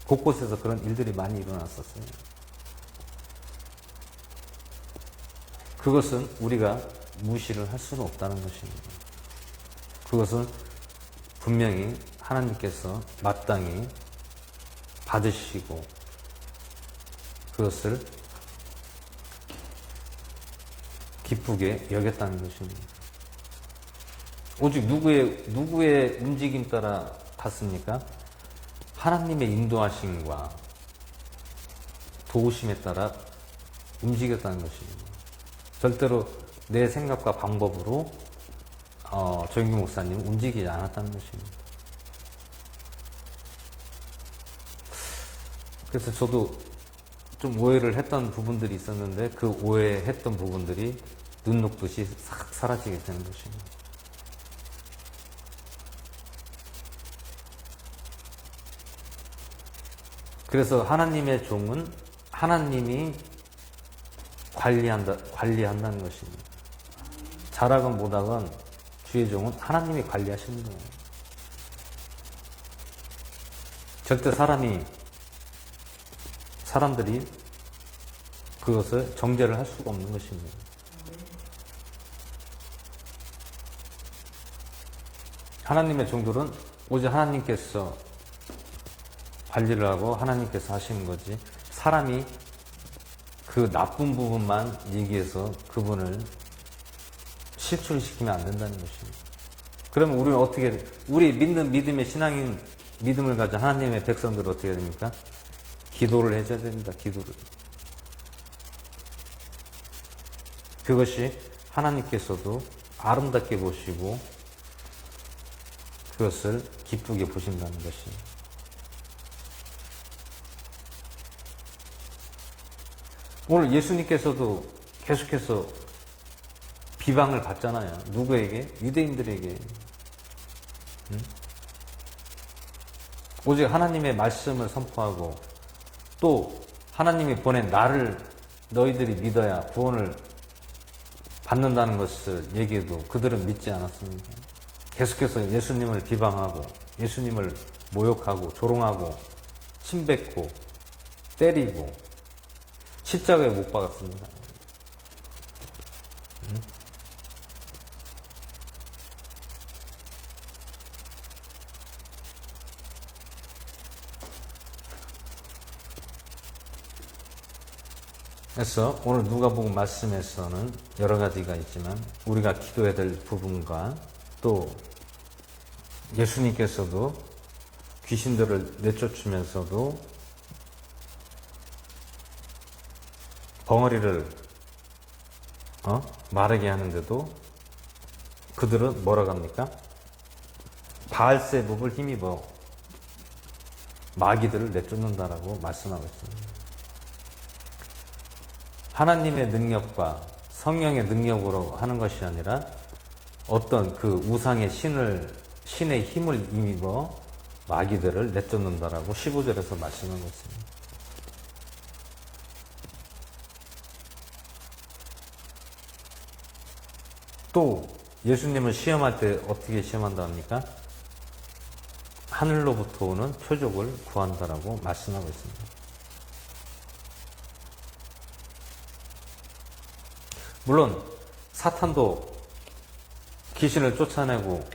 곳곳에서 그런 일들이 많이 일어났었어요. 그것은 우리가 무시를 할 수는 없다는 것입니다. 그것은 분명히 하나님께서 마땅히 받으시고 그것을 기쁘게 여겼다는 것입니다. 오직 누구의 움직임 따라 갔습니까? 하나님의 인도하심과 도우심에 따라 움직였다는 것입니다. 절대로 내 생각과 방법으로 조영기 목사님은 움직이지 않았다는 것입니다. 그래서 저도 좀 오해를 했던 부분들이 있었는데 그 오해했던 부분들이 눈 녹듯이 싹 사라지게 되는 것입니다. 그래서 하나님의 종은 하나님이 관리한다는 것입니다. 잘하건 못하건 주의 종은 하나님이 관리하시는 거예요. 절대 사람들이 그것을 정죄를 할 수가 없는 것입니다. 하나님의 종들은 오직 하나님께서 관리를 하고 하나님께서 하시는 거지 사람이 그 나쁜 부분만 얘기해서 그분을 실추시키면 안 된다는 것입니다. 그러면 우리는 어떻게 우리 믿는 믿음의 신앙인 믿음을 가진 하나님의 백성들은 어떻게 해야 됩니까? 기도를 해줘야 됩니다. 기도를. 그것이 하나님께서도 아름답게 보시고 그것을 기쁘게 보신다는 것입니다. 오늘 예수님께서도 계속해서 비방을 받잖아요. 누구에게? 유대인들에게. 오직 하나님의 말씀을 선포하고 또 하나님이 보낸 나를 너희들이 믿어야 구원을 받는다는 것을 얘기해도 그들은 믿지 않았습니다. 계속해서 예수님을 비방하고 예수님을 모욕하고 조롱하고 침뱉고 때리고 십자가에 못 박았습니다. 그래서 오늘 누가복음 말씀에서는 여러 가지가 있지만 우리가 기도해야 될 부분과 또 예수님께서도 귀신들을 내쫓으면서도 벙어리를 마르게 하는데도 그들은 뭐라고 합니까? 바알세붑을 힘입어 마귀들을 내쫓는다라고 말씀하고 있습니다. 하나님의 능력과 성령의 능력으로 하는 것이 아니라 어떤 그 우상의 신의 힘을 힘입어 마귀들을 내쫓는다라고 15절에서 말씀하고 있습니다. 또 예수님을 시험할 때 어떻게 시험한다 합니까? 하늘로부터 오는 표적을 구한다라고 말씀하고 있습니다. 물론 사탄도 귀신을 쫓아내고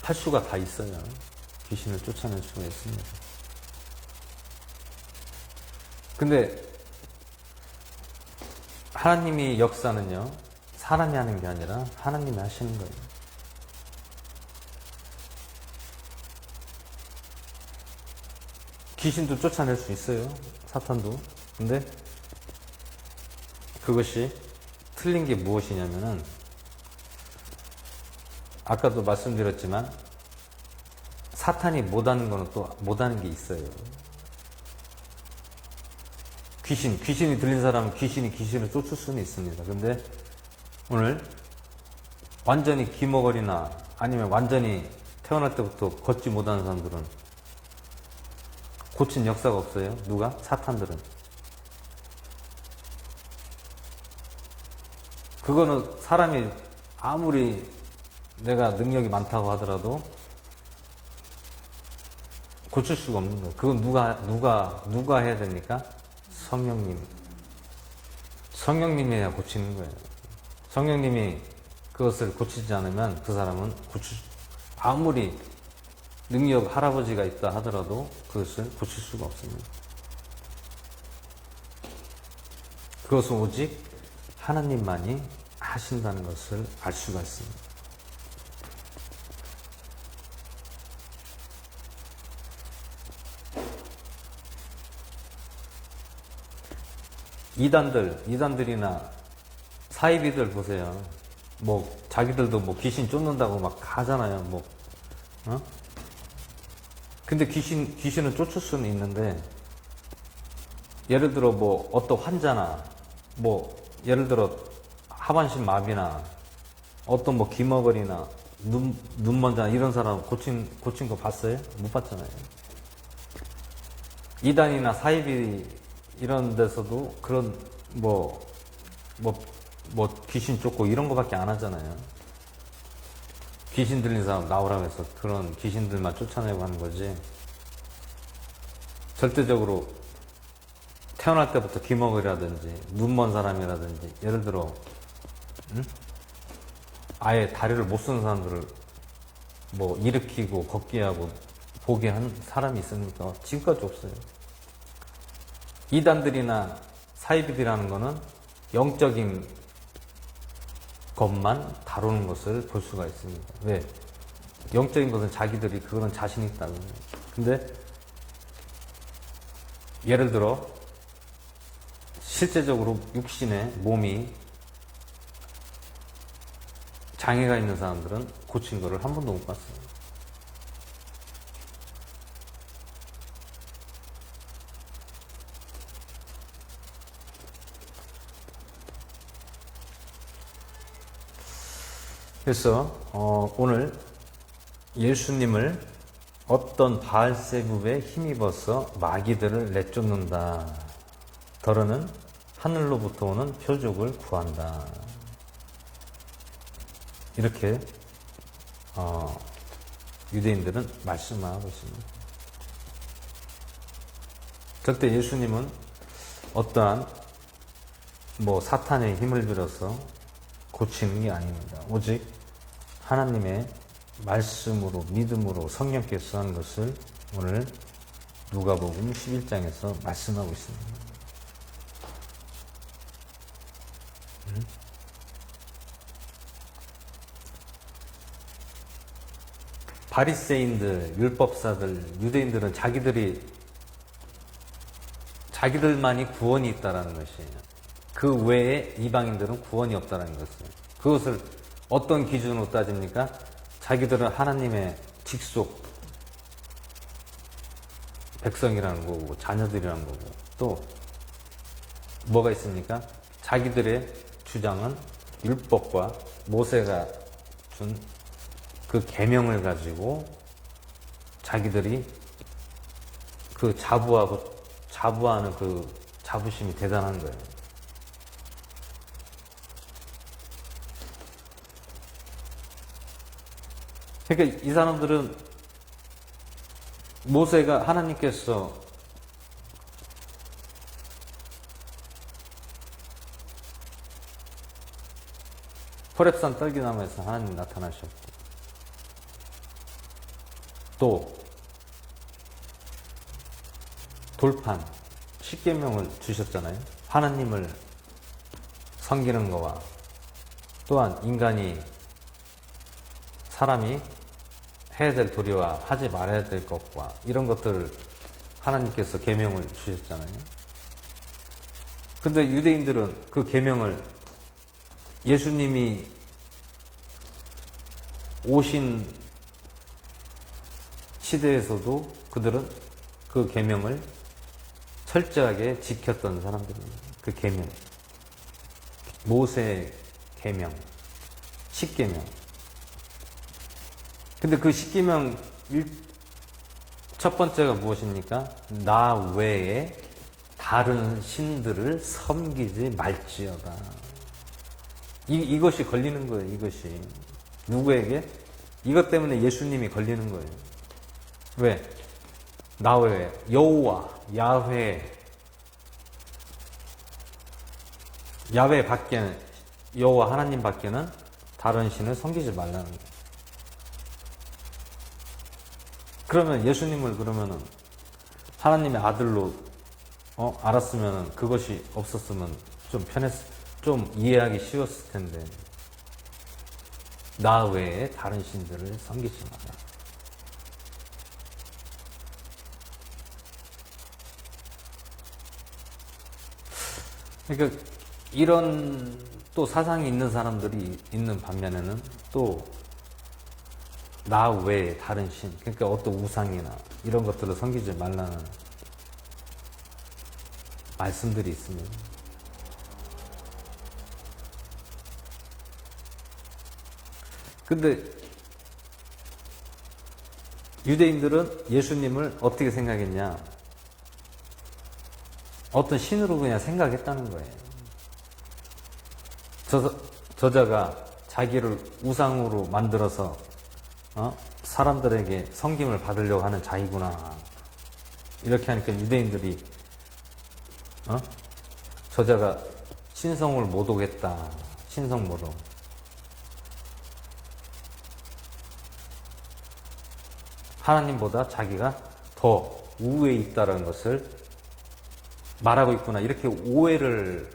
할 수가 다 있어요. 귀신을 쫓아낼 수가 있습니다. 근데 하나님이 역사는요, 사람이 하는 게 아니라 하나님이 하시는 거예요. 귀신도 쫓아낼 수 있어요. 사탄도. 근데 그것이 틀린 게 무엇이냐면은 아까도 말씀드렸지만 사탄이 못하는 거는 또 못하는 게 있어요. 귀신이 들린 사람은 귀신을 쫓을 수는 있습니다. 근데 오늘 완전히 기머거리나 아니면 완전히 태어날 때부터 걷지 못하는 사람들은 고친 역사가 없어요. 누가? 사탄들은. 그거는 사람이 아무리 내가 능력이 많다고 하더라도 고칠 수가 없는 거예요. 그건 누가 해야 됩니까? 성령님이 해야 고치는 거예요. 성령님이 그것을 고치지 않으면 그 사람은 아무리 능력 할아버지가 있다 하더라도 그것을 고칠 수가 없습니다. 그것은 오직 하나님만이 하신다는 것을 알 수가 있습니다. 이단들이나 사이비들 보세요. 자기들도 귀신 쫓는다고 막 하잖아요. 근데 귀신은 쫓을 수는 있는데, 예를 들어 어떤 환자나, 예를 들어 하반신 마비나, 어떤 기머거리나, 눈먼자 이런 사람 고친 거 봤어요? 못 봤잖아요. 이단이나 사이비 이런 데서도 그런 귀신 쫓고 이런 거밖에 안 하잖아요. 귀신 들린 사람 나오라고 해서 그런 귀신들만 쫓아내고 하는 거지. 절대적으로 태어날 때부터 기머거리라든지 눈먼 사람이라든지, 예를 들어 아예 다리를 못 쓰는 사람들을 일으키고 걷게 하고 보게 한 사람이 있습니까? 지금까지 없어요. 이단들이나 사이비들이라는 거는 영적인 것만 다루는 것을 볼 수가 있습니다. 왜? 영적인 것은 자기들이 그거는 자신 있다고. 근데 예를 들어 실제적으로 육신의 몸이 장애가 있는 사람들은 고친 거를 한 번도 못 봤어요. 그래서 오늘 예수님을 어떤 바알세붑에 힘입어서 마귀들을 내쫓는다. 더러는 하늘로부터 오는 표적을 구한다. 이렇게 유대인들은 말씀하고 있습니다. 절대 예수님은 어떠한 사탄의 힘을 빌어서 고치는 게 아닙니다. 오직 하나님의 말씀으로, 믿음으로 성령께서 하는 것을 오늘 누가복음 11장에서 말씀하고 있습니다. 바리새인들, 율법사들, 유대인들은 자기들만이 구원이 있다라는 것이에요. 그 외에 이방인들은 구원이 없다는 것을. 그것을 어떤 기준으로 따집니까? 자기들은 하나님의 직속 백성이라는 거고, 자녀들이라는 거고, 또 뭐가 있습니까? 자기들의 주장은 율법과 모세가 준 그 계명을 가지고 자기들이 그 자부하는 그 자부심이 대단한 거예요. 그러니까 이 사람들은 모세가 하나님께서 호렙산 떨기나무에서 하나님 나타나셨고, 또 돌판 십계명을 주셨잖아요. 하나님을 섬기는 거와 또한 사람이 해야 될 도리와 하지 말아야 될 것과 이런 것들을 하나님께서 계명을 주셨잖아요. 근데 유대인들은 그 계명을 예수님이 오신 시대에서도 그들은 그 계명을 철저하게 지켰던 사람들입니다. 그 계명, 모세의 계명, 십계명. 근데 그 십계명 첫 번째가 무엇입니까? 나 외에 다른 신들을 섬기지 말지어다. 이것이 걸리는 거예요. 이것이 누구에게? 이것 때문에 예수님이 걸리는 거예요. 왜? 나 외에 여호와, 야훼 밖에는, 여호와 하나님 밖에는 다른 신을 섬기지 말라는 거예요. 그러면 예수님을 하나님의 아들로 알았으면, 그것이 없었으면 좀 이해하기 쉬웠을 텐데, 나 외에 다른 신들을 섬기지 마라. 그러니까 이런 또 사상이 있는 사람들이 있는 반면에는 또 나 외에 다른 신, 그러니까 어떤 우상이나 이런 것들을 섬기지 말라는 말씀들이 있습니다. 근데 유대인들은 예수님을 어떻게 생각했냐? 어떤 신으로 그냥 생각했다는 거예요. 저자가 자기를 우상으로 만들어서 사람들에게 섬김을 받으려고 하는 자이구나. 이렇게 하니까 유대인들이 저자가 신성을 못 오겠다. 신성 못 오. 하나님보다 자기가 더 우위에 있다는 것을 말하고 있구나. 이렇게 오해를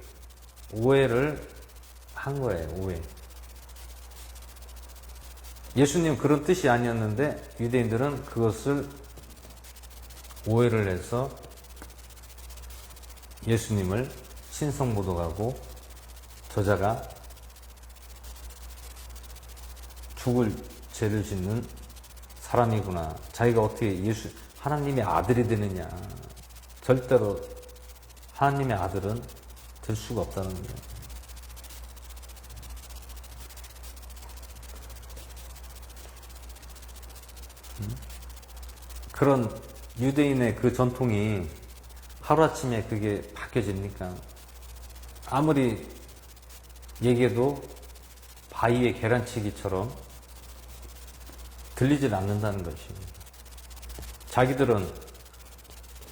한 거예요. 오해. 예수님 그런 뜻이 아니었는데 유대인들은 그것을 오해를 해서 예수님을 신성모독하고, 저자가 죽을 죄를 짓는 사람이구나. 자기가 어떻게 하나님의 아들이 되느냐. 절대로 하나님의 아들은 될 수가 없다는 거예요. 그런 유대인의 그 전통이 하루아침에 그게 바뀌어집니까? 아무리 얘기해도 바위의 계란치기처럼 들리질 않는다는 것입니다. 자기들은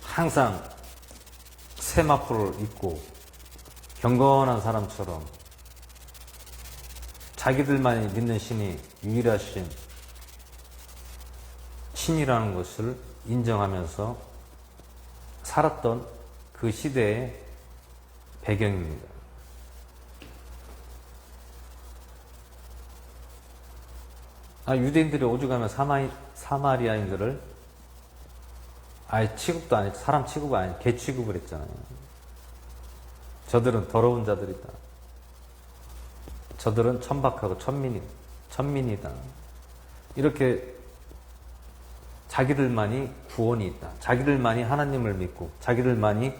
항상 세마포를 입고 경건한 사람처럼 자기들만이 믿는 신이 유일하신 신이라는 것을 인정하면서 살았던 그 시대의 배경입니다. 유대인들이 오죽하면 사마리아인들을 아예 취급도 안 했죠. 사람 취급이 아니 개 취급을 했잖아요. 저들은 더러운 자들이다. 저들은 천박하고 천민이다. 이렇게 자기들만이 구원이 있다. 자기들만이 하나님을 믿고 자기들만이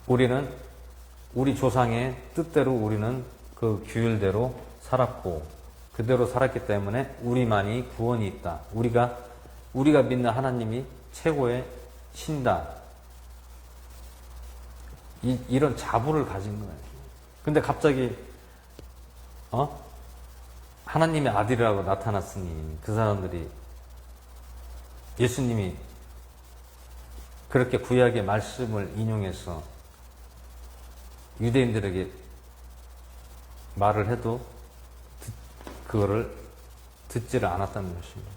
우리 조상의 뜻대로 우리는 그 규율대로 살았고 그대로 살았기 때문에 우리만이 구원이 있다. 우리가 믿는 하나님이 최고의 신다. 이런 자부를 가진 거예요. 근데 갑자기 하나님의 아들이라고 나타났으니 그 사람들이 예수님이 그렇게 구약의 말씀을 인용해서 유대인들에게 말을 해도 그거를 듣지를 않았다는 것입니다.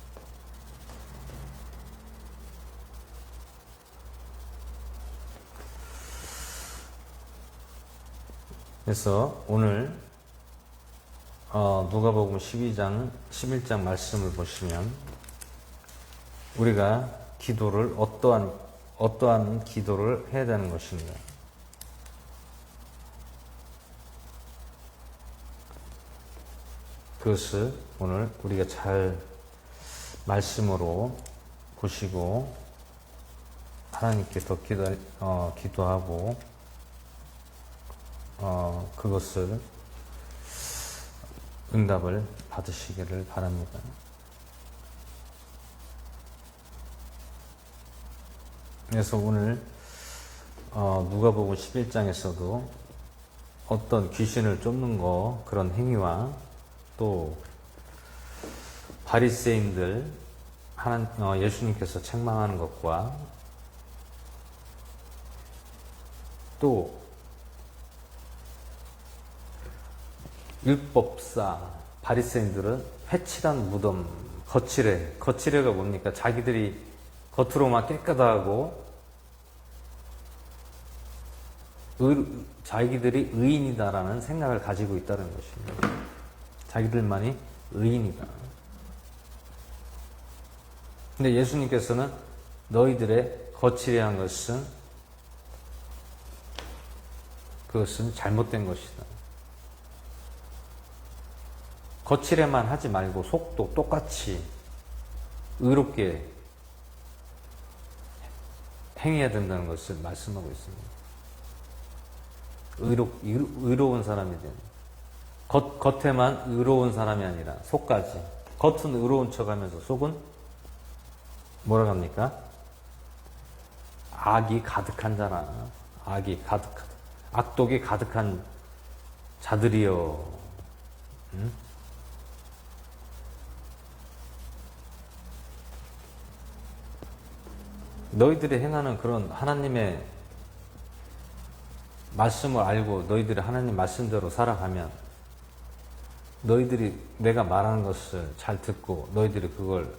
그래서 오늘 누가복음 12장, 11장 말씀을 보시면 우리가 기도를 어떠한 기도를 해야 되는 것인가. 그것을 오늘 우리가 잘 말씀으로 보시고 하나님께 더 기도하고 그것을 응답을 받으시기를 바랍니다. 그래서 오늘 누가복음 11장에서도 어떤 귀신을 쫓는 그런 행위와 또 바리새인들 예수님께서 책망하는 것과 또 율법사 바리새인들은 회칠한 무덤 거칠애가 뭡니까? 자기들이 겉으로만 깨끗하고 자기들이 의인이다라는 생각을 가지고 있다는 것입니다. 자기들만이 의인이다. 근데 예수님께서는 너희들의 거칠애한 그것은 잘못된 것이다. 거칠애만 하지 말고 속도 똑같이 의롭게 행해야 된다는 것을 말씀하고 있습니다. 의로운 사람이 되는. 겉에만 의로운 사람이 아니라 속까지. 겉은 의로운 척하면서 속은 뭐라고 합니까? 악이 가득한 자라. 악독이 가득한 자들이여. 응? 너희들이 행하는 그런 하나님의 말씀을 알고 너희들이 하나님 말씀대로 살아가면 너희들이 내가 말하는 것을 잘 듣고 너희들이 그걸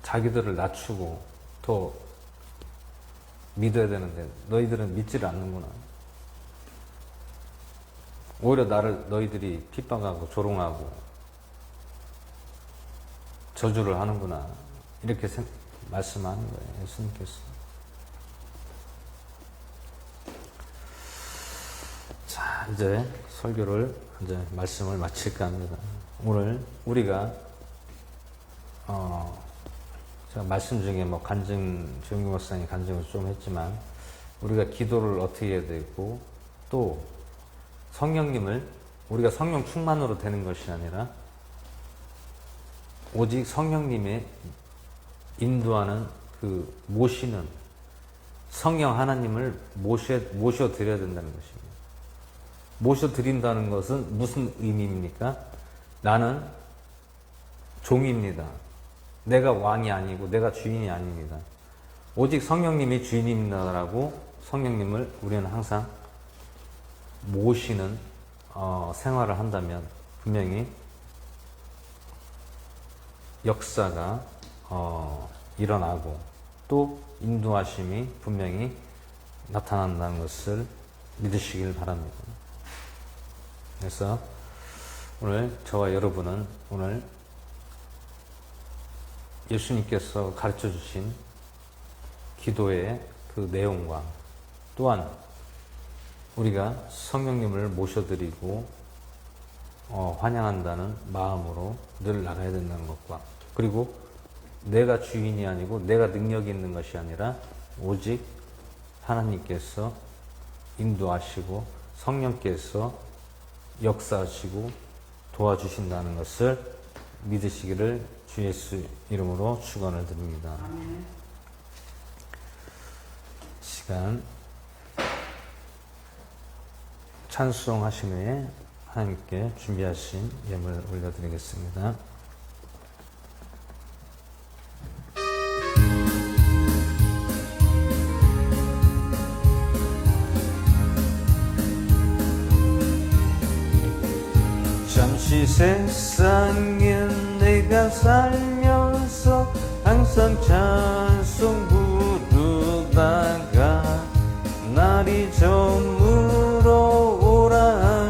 자기들을 낮추고 더 믿어야 되는데 너희들은 믿지를 않는구나. 오히려 너희들이 핍박하고 조롱하고 저주를 하는구나. 이렇게 말씀하는 거예요. 예수님께서. 자, 이제 말씀을 마칠까 합니다. 오늘 우리가 제가 말씀 중에 조영기 목사님 간증을 좀 했지만 우리가 기도를 어떻게 해야 되고 또 우리가 성령 충만으로 되는 것이 아니라 오직 성령님의 인도하는 모시는 성령 하나님을 모셔드려야 된다는 것입니다. 모셔드린다는 것은 무슨 의미입니까? 나는 종입니다. 내가 왕이 아니고 내가 주인이 아닙니다. 오직 성령님이 주인이라고 성령님을 우리는 항상 모시는 생활을 한다면 분명히 역사가 일어나고 또 인도하심이 분명히 나타난다는 것을 믿으시길 바랍니다. 그래서 오늘 저와 여러분은 오늘 예수님께서 가르쳐 주신 기도의 그 내용과 또한 우리가 성령님을 모셔드리고 환영한다는 마음으로 늘 나가야 된다는 것과 그리고 내가 주인이 아니고 내가 능력이 있는 것이 아니라 오직 하나님께서 인도하시고 성령께서 역사하시고 도와주신다는 것을 믿으시기를 주 예수 이름으로 축원을 드립니다. 시간 찬송하신 후에 하나님께 준비하신 예물 올려드리겠습니다. 잠시 세상에 내가 살면서 항상 찬송 부르다가 날이 저물어 오라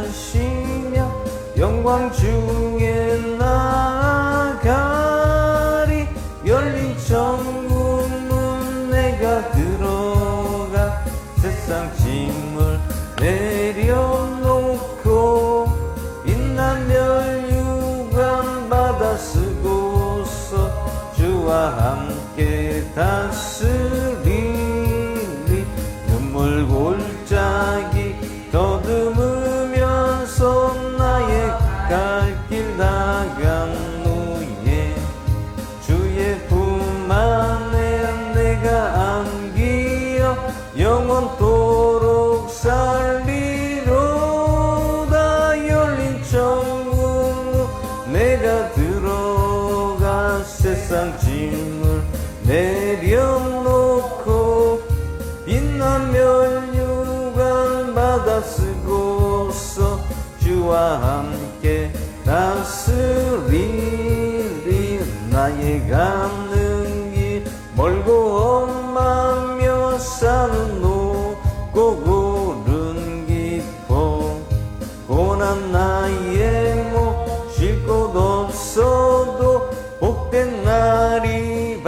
하시며 영광 중에 나아가리 열린 천국 문 내가 들어가 세상 짐을 내려놓고 빛난 멸류관 받아 쓰고서 주와 함께 다스리리 눈물 골짜기 더듬으면서 나의 갈 길 나간 후에 주의 품 안에 내가 안기어 영원토록 살리로다 열린 천국 내가 들어가 세상 짐을 내려놓고 빛난 멸류관 받아 쓰고서 주와 함께 다스리리 나의 가는 길 멀고 험하며 산은 높고 고른 깊어 고난 나의 목 쉴 곳 없어도 복된 날이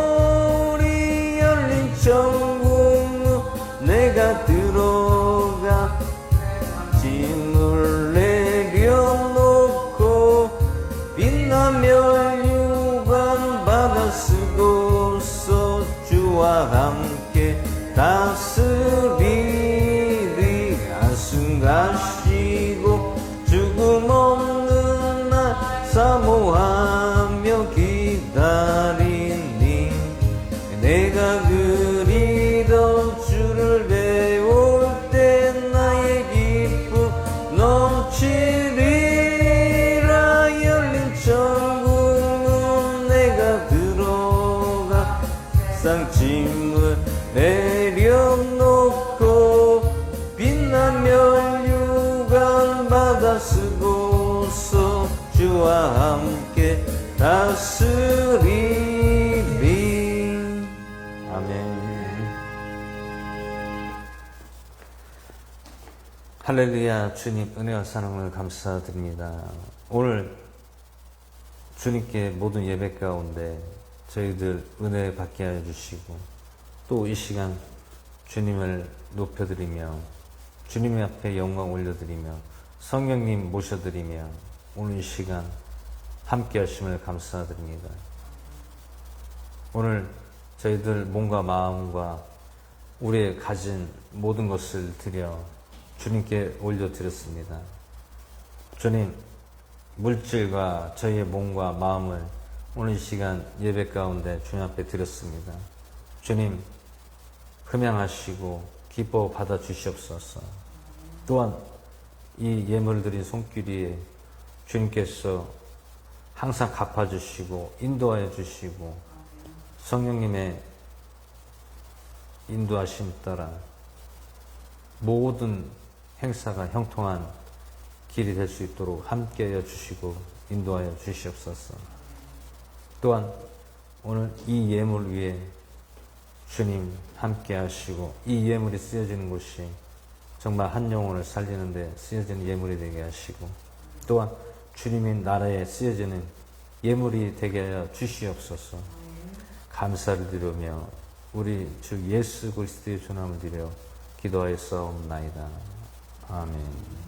밝아오리 열린 천국 내가 들어가 짐을 내려놓고 빛난 멸류관 받아 쓰고서 주와 함께 다스리리 안승하시고 죽음 없는 날 사모하며 기다리니 내가 그리던 주를 배울 때 나의 기쁨 넘치리라 열린 천국 내가 들어가 세상 짐을 내려놓고 빛난 멸류관 받아 쓰고서 주와 함께 다스리리 아멘. 할렐루야. 주님 은혜와 사랑을 감사드립니다. 오늘 주님께 모든 예배 가운데 저희들 은혜 받게 하여 주시고 또 이 시간 주님을 높여드리며 주님 앞에 영광 올려드리며 성령님 모셔드리며 오늘 이 시간 함께 하심을 감사드립니다. 오늘 저희들 몸과 마음과 우리의 가진 모든 것을 드려 주님께 올려드렸습니다. 주님, 물질과 저희의 몸과 마음을 오늘 이 시간 예배 가운데 주님 앞에 드렸습니다. 주님, 흠양하시고 기뻐 받아 주시옵소서. 또한 이 예물을 드린 손길이에 주님께서 항상 갚아주시고 인도하여 주시고 성령님의 인도하심 따라 모든 행사가 형통한 길이 될 수 있도록 함께하여 주시고 인도하여 주시옵소서. 또한 오늘 이 예물 위에 주님 함께 하시고 이 예물이 쓰여지는 곳이 정말 한 영혼을 살리는데 쓰여지는 예물이 되게 하시고 또한 주님의 나라에 쓰여지는 예물이 되게 하여 주시옵소서. 감사를 드리며 우리 주 예수 그리스도의 주님을 드려 기도하였사옵나이다. 아멘.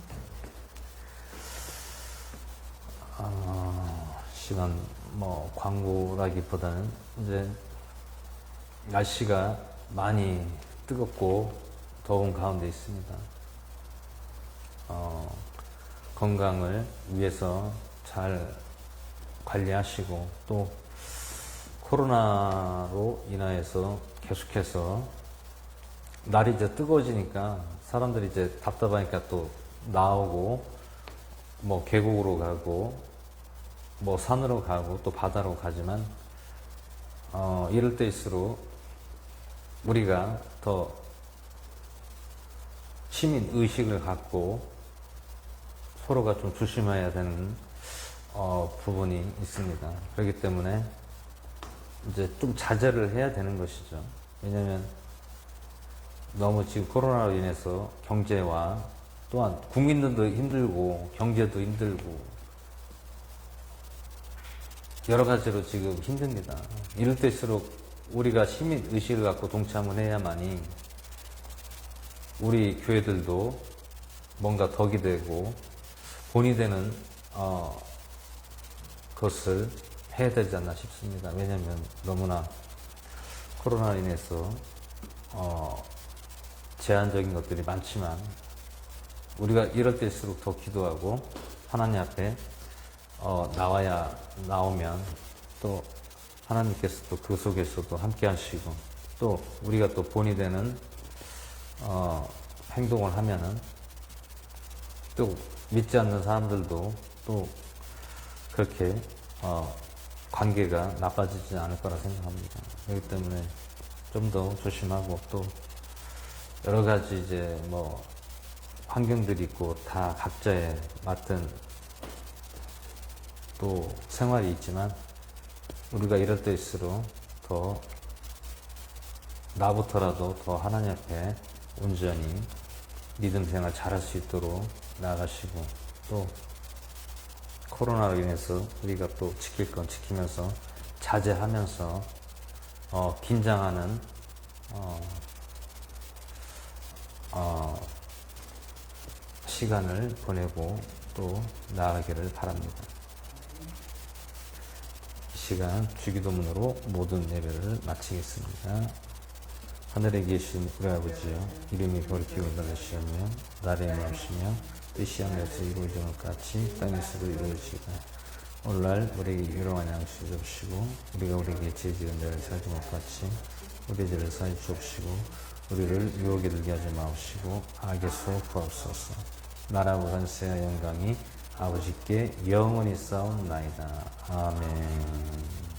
시간 광고라기보다는 이제 날씨가 많이 뜨겁고 더운 가운데 있습니다. 건강을 위해서 잘 관리하시고 또 코로나로 인하여서 계속해서 날이 이제 뜨거워지니까 사람들이 이제 답답하니까 또 나오고 뭐 계곡으로 가고 뭐 산으로 가고 또 바다로 가지만 이럴 때일수록 우리가 더 시민 의식을 갖고 서로가 좀 조심해야 되는 부분이 있습니다. 그렇기 때문에 이제 좀 자제를 해야 되는 것이죠. 왜냐하면 너무 지금 코로나로 인해서 경제와 또한 국민들도 힘들고 경제도 힘들고 여러 가지로 지금 힘듭니다. 이럴 때일수록 우리가 시민 의식을 갖고 동참을 해야만이 우리 교회들도 뭔가 덕이 되고 본이 되는 것을 해야 되지 않나 싶습니다. 왜냐하면 너무나 코로나로 인해서 제한적인 것들이 많지만 우리가 이럴 때일수록 더 기도하고 하나님 앞에 나오면 또 하나님께서 또 그 속에서도 함께 하시고 또 우리가 또 본이 되는 행동을 하면은 또 믿지 않는 사람들도 또 그렇게 관계가 나빠지지 않을 거라 생각합니다. 그렇기 때문에 좀 더 조심하고 또 여러 가지 이제 뭐 환경들이 있고 다 각자의 맡은 또 생활이 있지만 우리가 이럴 때일수록 더 나부터라도 더 하나님 앞에 온전히 믿음 생활 잘할 수 있도록 나아가시고 또 코로나로 인해서 우리가 또 지킬 건 지키면서 자제하면서 긴장하는 시간을 보내고 또 나아가기를 바랍니다. 이 시간 주기도문으로 모든 예배를 마치겠습니다. 하늘에 계신 우리 아버지여, 이름이 거룩히 여겨주시며 나라의 마음이시며 뜻이 하늘에서 이루어지는 것 같이 땅에서도 이루어지이다. 오늘날 우리에게 일용할 양식을 주옵시고 우리가 우리에게 죄 지은 자를 사하지 못 같이 우리 죄를 사하여 주옵시고 우리를 유혹에 들게 하지 마옵시고 악에서 구하옵소서. 나라와 권세와 영광이 아버지께 영원히 싸움나이다. 아멘.